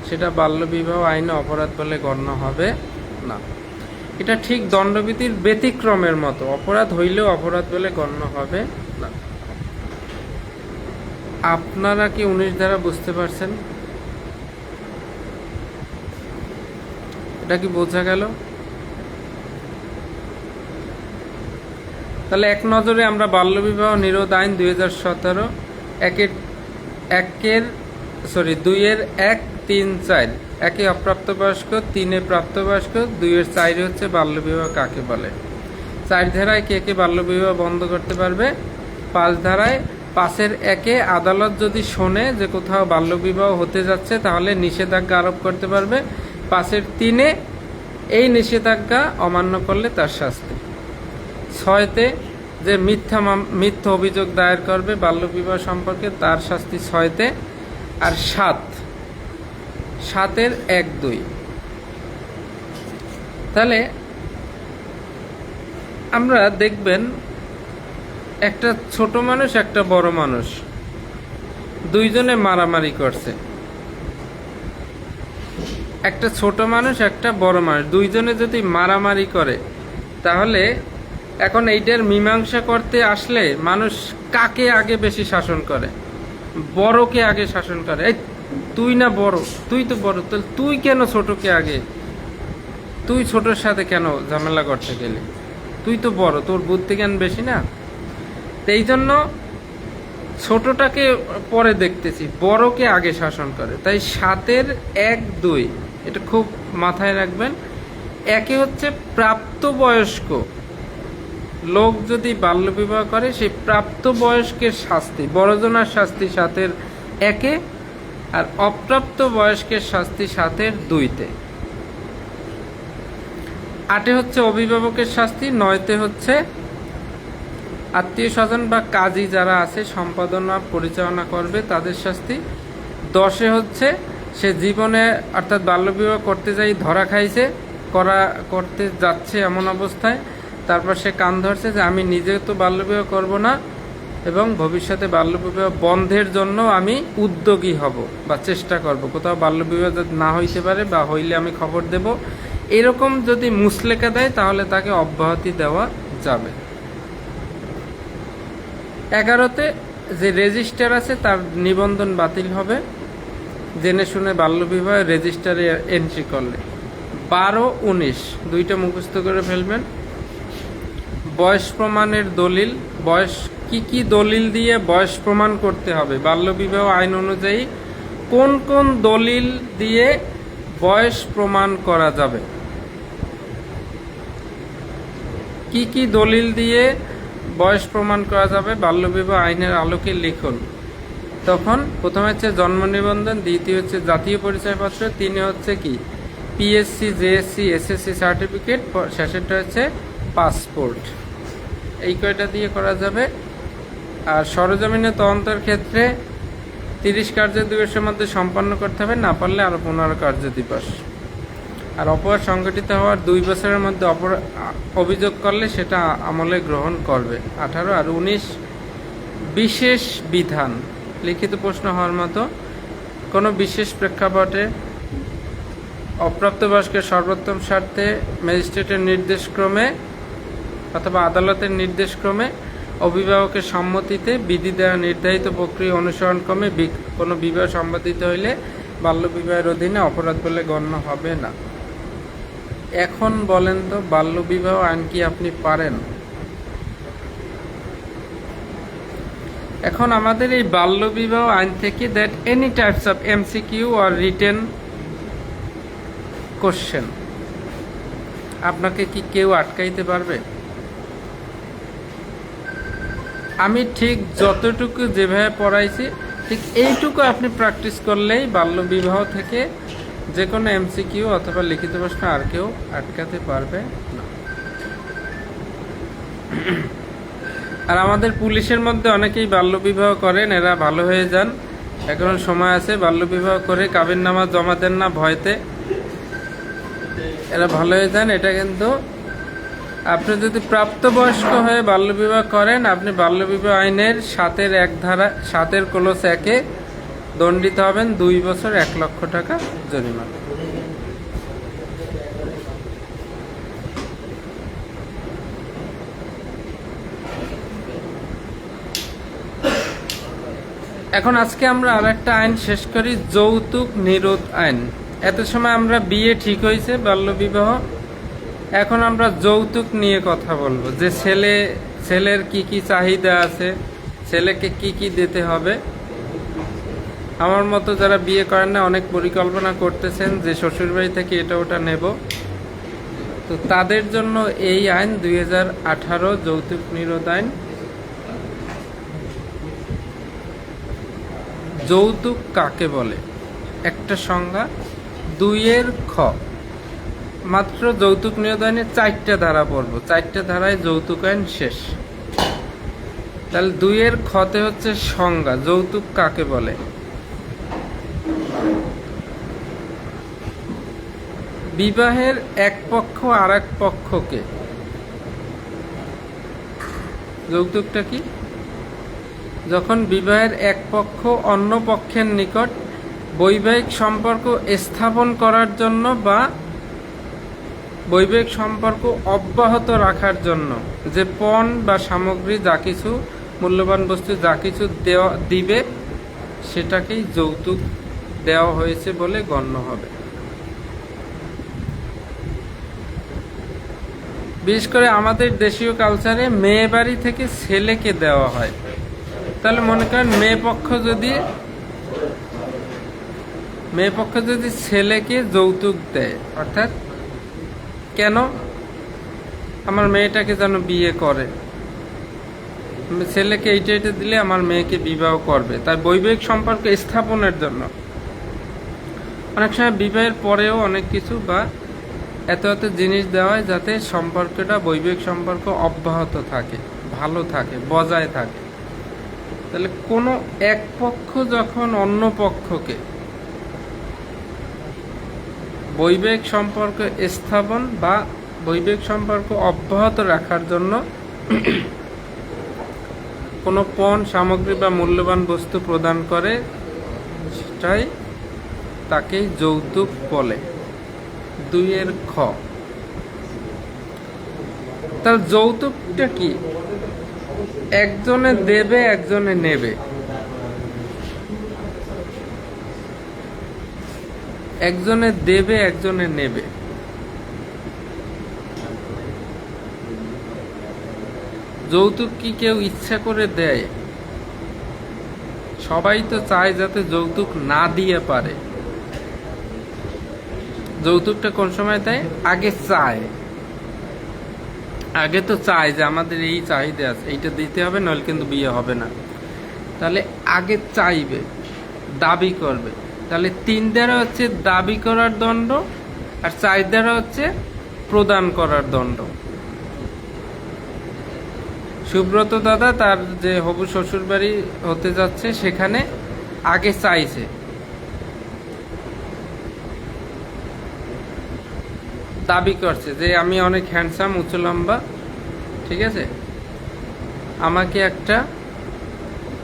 সেটা বাল্য বিবাহ আইনে অপরাধ বলে গণ্য হবে না। এটা ঠিক দণ্ডবিধির ব্যতিক্রমের মতো, অপরাধ হইলেও অপরাধ বলে গণ্য হবে না। আপনারা কি 19 ধারা বুঝতে পারছেন? এটা কি বোঝা গেল? তাহলে এক নজরে আমরা বাল্যবিবাহ নিরোধ আইন 2017 2-1, 3, 4, 1 অপ্রাপ্তবয়স্ক, 3 প্রাপ্তবয়স্ক, 2 4 হচ্ছে বাল্যবিবাহ কাকে বলে। 4 ধারায় কে কে বাল্যবিবাহ বন্ধ করতে পারবে? 5 ধারায় 5-1 আদালত যদি শোনে যে কোথাও বাল্যবিবাহ হতে যাচ্ছে, তাহলে নিষেধাজ্ঞা আরোপ করতে পারবে। 5-3 এই নিষেধাজ্ঞা অমান্য করলে তার শাস্তি। 6 যে মিথ্যা অভিযোগ দায়ের করবে বাল্যবিবাহ সম্পর্কে, তার শাস্তি 6। আর 7-1, 2। তাহলে আমরা দেখবেন একটা ছোট মানুষ একটা বড় মানুষ দুইজনে মারামারি করছে। একটা ছোট মানুষ একটা বড় মানুষ দুইজনে যদি মারামারি করে, তাহলে এখন এইটার মীমাংসা করতে আসলে মানুষ কাকে আগে বেশি শাসন করে? বড়কে আগে শাসন করে। এই তুই না বড়, তুই তো বড়, তাহলে তুই কেন ছোটকে আগে, তুই ছোটর সাথে কেন ঝামেলা করতে গেলি? তুই তো বড়, তোর বুদ্ধি জ্ঞান বেশি না? এই জন্য ছোটটাকে পরে দেখতেছি, বড়কে আগে শাসন করে। তাই 7-1, 2 এটা খুব মাথায় রাখবেন। 1 হচ্ছে প্রাপ্তবয়স্ক লোক যদি বাল্যবিবাহ করে, সেই প্রাপ্তবয়স্কের শাস্তি, বড়জনার শাস্তি 7-1, আর অপ্রাপ্ত বয়স্কের শাস্তি 7-2। 8 হচ্ছে অভিভাবকের শাস্তি। 9 হচ্ছে আত্মীয় স্বজন বা কাজী যারা আছে সম্পাদনা পরিচালনা করবে তাদের শাস্তি। 10 হচ্ছে সে জীবনে অর্থাৎ বাল্যবিবাহ করতে যাই ধরা খাইছে, করতে যাচ্ছে এমন অবস্থায়, তারপর সে কান ধরছে যে আমি নিজে তো বাল্যবিবাহ করব না এবং ভবিষ্যতে বাল্যবিবাহ বন্ধের জন্য আমি উদ্যোগী হব বা চেষ্টা করব, কোথাও বাল্যবিবাহ যদি না হইতে পারে বা হইলে আমি খবর দেব, এরকম যদি মুসলেকা দেয় তাহলে তাকে অব্যাহতি দেওয়া যাবে। 11 যে রেজিস্টার আছে তার নিবন্ধন বাতিল হবে জেনে শুনে বাল্যবিবাহ রেজিস্টারে এন্ট্রি করলে। 12-19 দুইটা মুখস্থ করে ফেলবেন। বয়স প্রমাণের দলিল, বয়স কি দলিল দিয়ে বয়স প্রমাণ করতে হবে বাল্যবিবাহ আইন অনুযায়ী, কোন কোন দলিল দিয়ে বয়স প্রমাণ করা যাবে, কি দলিল দিয়ে বয়স প্রমাণ করা যাবে বাল্যবিবাহ আইনের আলোকে লিখুন। তখন প্রথমে হচ্ছে জন্ম নিবন্ধন, দ্বিতীয় হচ্ছে জাতীয় পরিচয়পত্র, 3 হচ্ছে কি পিএসসি, জেএসসি, এসএসসি সার্টিফিকেট, শেষেরটা হচ্ছে পাসপোর্ট। এই কয়টা দিয়ে করা যাবে। আর সরজমিনে তদন্তের ক্ষেত্রে 30 কার্য দিবসের মধ্যে সম্পন্ন করতে হবে, না পারলে আরও 15 কার্য দিবস। আর অপরাধ সংগঠিত হওয়ার 2 বছরের মধ্যে অভিযোগ করলে সেটা আমলে গ্রহণ করবে। 18 আর 19 বিশেষ বিধান, লিখিত প্রশ্ন হওয়ার মতো কোনো বিশেষ প্রেক্ষাপটে অপ্রাপ্তবয়স্কের সর্বোত্তম স্বার্থে ম্যাজিস্ট্রেটের নির্দেশক্রমে অথবা আদালতের নির্দেশক্রমে অভিভাবকের সম্মতিতে বিধি দ্বারা নির্ধারিত প্রক্রিয়া অনুসরণক্রমে কোনো বিবাহ সম্পাদিত হইলে বাল্যবিবাহের অধীনে অপরাধ বলে গণ্য হবে না। এখন বলেন তো, বাল্যবিবাহ আইন কি আপনি পারেন? এখন আমাদের এই বাল্যবিবাহ আইন থেকে that any types of MCQ or written question আপনাকে কি কেউ আটকাইতে পারবে? আমি ঠিক যতটুকু যেভাবে পড়াইছি ঠিক এইটুকু আপনি প্র্যাকটিস করলেই বাল্যবিবাহ থেকে যে কোনো এমসিকিউ অথবা লিখিত প্রশ্ন আর কেউ আটকাতে পারবে না। আর আমাদের পুলিশের মধ্যে অনেকেই বাল্যবিবাহ করেন, এরা ভালো হয়ে যান, এখনো সময় আছে। বাল্যবিবাহ করে কাবিননামা জমা দেন না ভয়তে, এরা ভালো হয়ে যান। এটা কিন্তু আপনি যদি প্রাপ্তবয়স্ক হয়ে বাল্যবিবাহ করেন, আপনি বাল্যবিবাহ আইনের 7-1 ধারা 7-1 দণ্ডিত হবেন 2 বছর 1 লক্ষ টাকা জরিমানা। এখন আজকে আমরা আর একটা আইন শেষ করি, যৌতুক নিরোধ আইন। এত সময় আমরা বিয়ে ঠিক হয়েছে, বাল্যবিবাহ, এখন আমরা যৌতুক নিয়ে কথা বলবো, যে ছেলের কি কি চাহিদা আছে, ছেলেকে কি কি দিতে হবে। আমার মতো যারা বিয়ে করেন না, অনেক পরিকল্পনা করতেছেন যে শ্বশুরবাড়ি থেকে এটা ওটা নেব, তো তাদের জন্য এই আইন 2018 যৌতুক নিরোধ আইন। যৌতুক কাকে বলে, একটা সংজ্ঞা, 2 খ। মাত্র যৌতুক নিরোধ আইনে 4টা ধারা পড়বো, 4টা ধারায় যৌতুক আইন শেষ। তাহলে 2 খতে হচ্ছে সংজ্ঞা, যৌতুক কাকে বলে। বিবাহের এক পক্ষ আর এক পক্ষকে, যৌতুকটা কি? যখন বিবাহের এক পক্ষ অন্য পক্ষের নিকট বৈবাহিক সম্পর্ক স্থাপন করার জন্য বা বৈবাহিক সম্পর্ক অব্যাহত রাখার জন্য যে পণ বা সামগ্রী, যা কিছু মূল্যবান বস্তু, যা কিছু দিবে, সেটাকেই যৌতুক দেওয়া হয়েছে বলে গণ্য হবে। বিশেষ করে আমাদের দেশীয় কালচারে মেয়ে বাড়ি থেকে ছেলেকে দেওয়া হয়। তাহলে মনে করেন মেয়ে পক্ষ যদি ছেলেকে যৌতুক দেয়, অর্থাৎ কেন? আমার মেয়েটাকে যেন বিয়ে করে, ছেলেকে এইটা দিলে আমার মেয়েকে বিবাহ করবে, তার বৈবাহিক সম্পর্ক স্থাপনের জন্য। অনেক সময় বিবাহের পরেও অনেক কিছু বা এত এত জিনিস দেওয়া হয় যাতে সম্পর্কটা, বৈবাহিক সম্পর্ক অব্যাহত থাকে, ভালো থাকে, বজায় থাকে। তাহলে কোনো এক পক্ষ যখন অন্য পক্ষকে বৈবাহিক সম্পর্ক স্থাপন বা বৈবাহিক সম্পর্ক অব্যাহত রাখার জন্য কোনো পণ, সামগ্রী বা মূল্যবান বস্তু প্রদান করে, সেটাই তাকেই যৌতুক বলে। 2 খ। তাহলে যৌতুকটা কি? একজনে দেবে, একজনে নেবে। একজনে দেবে, একজনে নেবে। যৌতুক কি কেউ ইচ্ছা করে দেয়? সবাই তো চায় যাতে যৌতুক না দিয়ে পারে। যৌতুকটা কোন সময় দেয়? আগে চায়, আগে তো চায় যে আমাদের এই চাহিদা আছে, এইটা দিতে হবে, নইলে কিন্তু বিয়ে হবে না। তাহলে আগে চাইবে, দাবি করবে। তাহলে 3 দ্বারা হচ্ছে দাবি করার দণ্ড, আর 4 দ্বারা হচ্ছে প্রদান করার দণ্ড। সুব্রত দাদা তার যে হবু শ্বশুর বাড়ি হতে যাচ্ছে, সেখানে আগে চাইছে, দাবি করছে যে আমি অনেক হ্যান্ডসাম, উঁচু লম্বা, ঠিক আছে, আমাকে একটা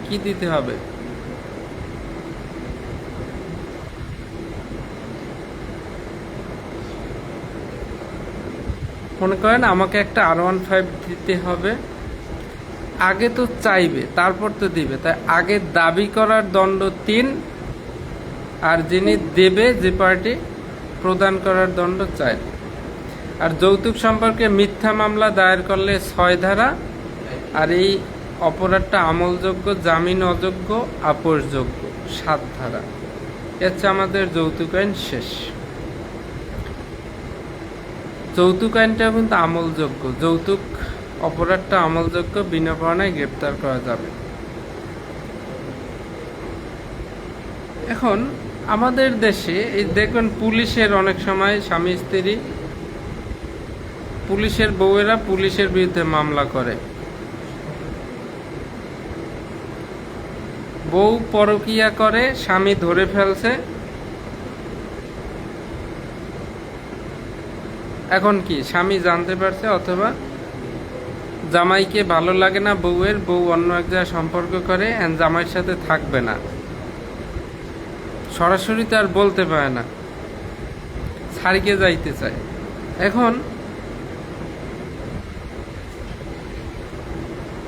কি দিতে হবে, মনে করেন আমাকে একটা R15 দিতে হবে। আগে তো চাইবে, তারপর তো দিবে। তাই আগে দাবি করার দণ্ড 3, আর যিনি দেবে, যে পার্টি, প্রদান করার দণ্ড 4। আর যৌতুক সম্পর্কে মিথ্যা মামলা দায়ের করলে 6 ধারা, আর এই অপরাধটা আমলযোগ্য, জামিন অযোগ্য, আপোষযোগ্য 7 ধারা। হচ্ছে আমাদের যৌতুক আইন শেষ। যৌতুক আইনটা কিন্তু আমলযোগ্য, যৌতুক অপরাধটা আমলযোগ্য, বিনা পাওনায় গ্রেপ্তার করা যাবে। এখন আমাদের দেশে এই দেখবেন পুলিশের অনেক সময় স্বামী স্ত্রী পুলিশের বউয়েরা পুলিশের বিরুদ্ধে মামলা করে। বউ পরকিয়া করে, স্বামী ধরে ফেলছে, এখন কি স্বামী জানতে পারছে অথবা জামাইকে ভালো লাগে না বউয়ের, বউ অন্য এক জায়গায় সম্পর্ক করে এন্ড জামাইয়ের সাথে থাকবে না, সরাসরি তো আর বলতে পারে না, ছাড়িয়ে যাইতে চায়। এখন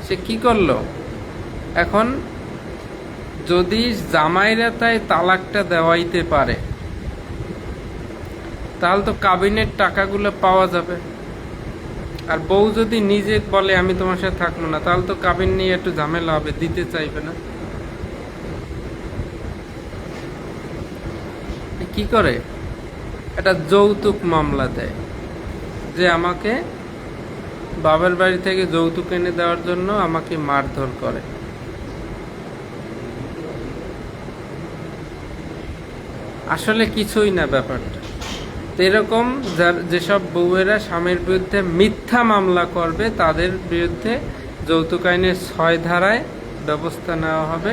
সে কি করলো, এখন যদি জামাইরা তাই তালাকটা দেওয়াইতে পারে তাহলে তো কাবিনের টাকাগুলো পাওয়া যাবে। আর বউ যদি নিজে বলে আমি তোমার সাথে থাকবো না, তাহলে তো কাবিন নিয়ে একটু ঝামেলা হবে, দিতে চাইবে না। কি করে, এটা যৌতুক মামলা দেয়, যে আমাকে বাবার বাড়ি থেকে যৌতুক এনে দেওয়ার জন্য আমাকে মারধর করে। আসলে কিছুই না ব্যাপারটা। এরকম যেসব বউয়েরা স্বামীর বিরুদ্ধে মিথ্যা মামলা করবে তাদের বিরুদ্ধে যৌতুক আইনের 6 ধারায় ব্যবস্থা নেওয়া হবে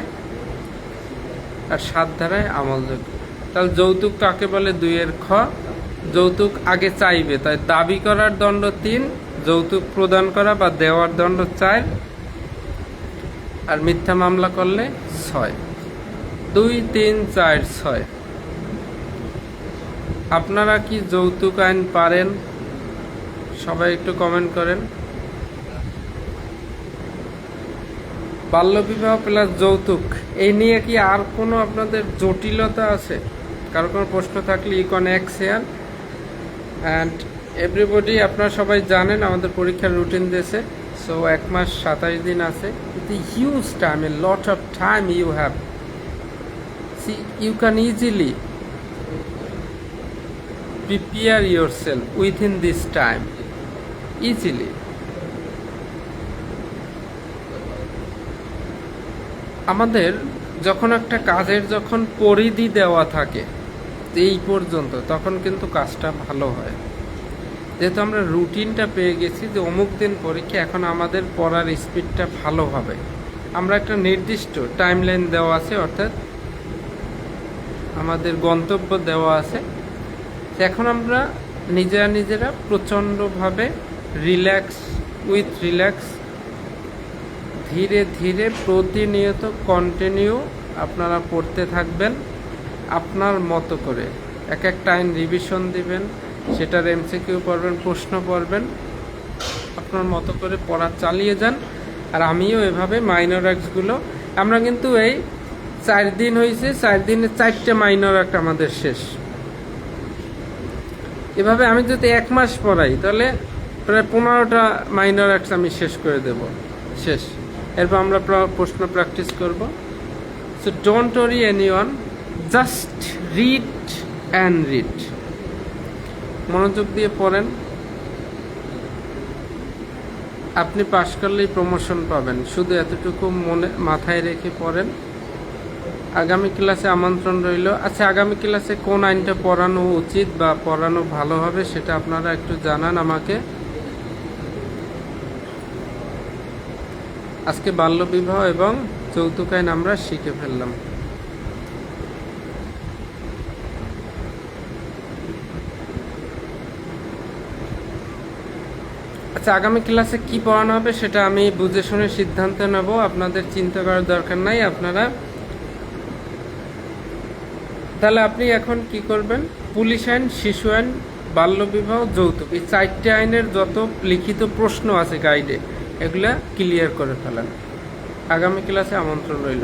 আর 7 ধারায় আমলযোগ্য। তাহলে যৌতুক কাকে বলে? 2 খ, যৌতুক আগে চাইবে, তাই দাবি করার দণ্ড 3, যৌতুক প্রদান করা বা দেওয়ার দণ্ড 4, আর মিথ্যা মামলা করলে 6। 2, 3, 4, 6। আপনারা কি যৌতুক আইন পারেন? সবাই একটু কমেন্ট করেন। বাল্যবিবাহ প্লাস যৌতুক, এই নিয়ে কি আর কোনো আপনাদের জটিলতা আছে? কারো কোনো প্রশ্ন থাকলে ইকন এক্স হেয়ার অ্যান্ড এভরিবডি। আপনারা সবাই জানেন আমাদের পরীক্ষার রুটিন দিয়েছে, সো 1 মাস 27 দিন আছে। It's a huge time, a lot of time you have. See you can easily prepare yourself within this time easily. আমাদের যখন একটা কাজের যখন পরিধি দেওয়া থাকে এই পর্যন্ত, তখন কিন্তু কাজটা ভালো হয়। যেহেতু আমরা রুটিনটা পেয়ে গেছি যে অমুক দিন পরীক্ষা, এখন আমাদের পড়ার স্পিডটা ভালো হবে। আমরা একটা নির্দিষ্ট টাইমলাইন দেওয়া আছে, অর্থাৎ আমাদের গন্তব্য দেওয়া আছে। এখন আমরা নিজেরা প্রচণ্ডভাবে রিল্যাক্স ধীরে ধীরে প্রতিনিয়ত কন্টিনিউ আপনারা পড়তে থাকবেন আপনার মতো করে। এক একটা আইন রিভিশন দিবেন, সেটার এমসিকিউ পড়বেন, প্রশ্ন পড়বেন, আপনার মতো করে পড়া চালিয়ে যান। আর আমিও এভাবে মাইনর অ্যাক্টসগুলো, আমরা কিন্তু এই 4 দিন হয়েছে, 4 দিনে 4টে মাইনর অ্যাক্ট আমাদের শেষ। এভাবে আমি যদি 1 মাস পড়াই তাহলে প্রায় 15টা মাইনর অ্যাক্টস আমি শেষ করে দেব, শেষ। এরপর আমরা প্রশ্ন প্র্যাকটিস করব। So don't worry anyone, just read and read. মনোযোগ দিয়ে পড়েন, আপনি পাশ করলেই প্রমোশন পাবেন। শুধু এতটুকু মাথায় রেখে পড়েন। আগামী ক্লাসে আমন্ত্রণ রইল। আচ্ছা, আগামী ক্লাসে কোন আইনটা পড়ানো উচিত বা পড়ানো ভালো হবে সেটা আপনারা একটু জানান আমাকে। আজকে বাল্যবিবাহ এবং যৌতুক আইন আমরা শিখে ফেললাম। আচ্ছা, আগামী ক্লাসে কি পড়ানো হবে সেটা আমি বুঝে শুনে সিদ্ধান্ত নেব, আপনাদের চিন্তা করার দরকার নাই। আপনারা তাহলে আপনি এখন কি করবেন, পুলিশ আইন, শিশু আইন, বাল্যবিবাহ, যৌতুক, এই 4টে আইনের যত লিখিত প্রশ্ন আছে গাইডে, এগুলা ক্লিয়ার করে ফেলেন। আগামী ক্লাসে আমন্ত্রণ রইল।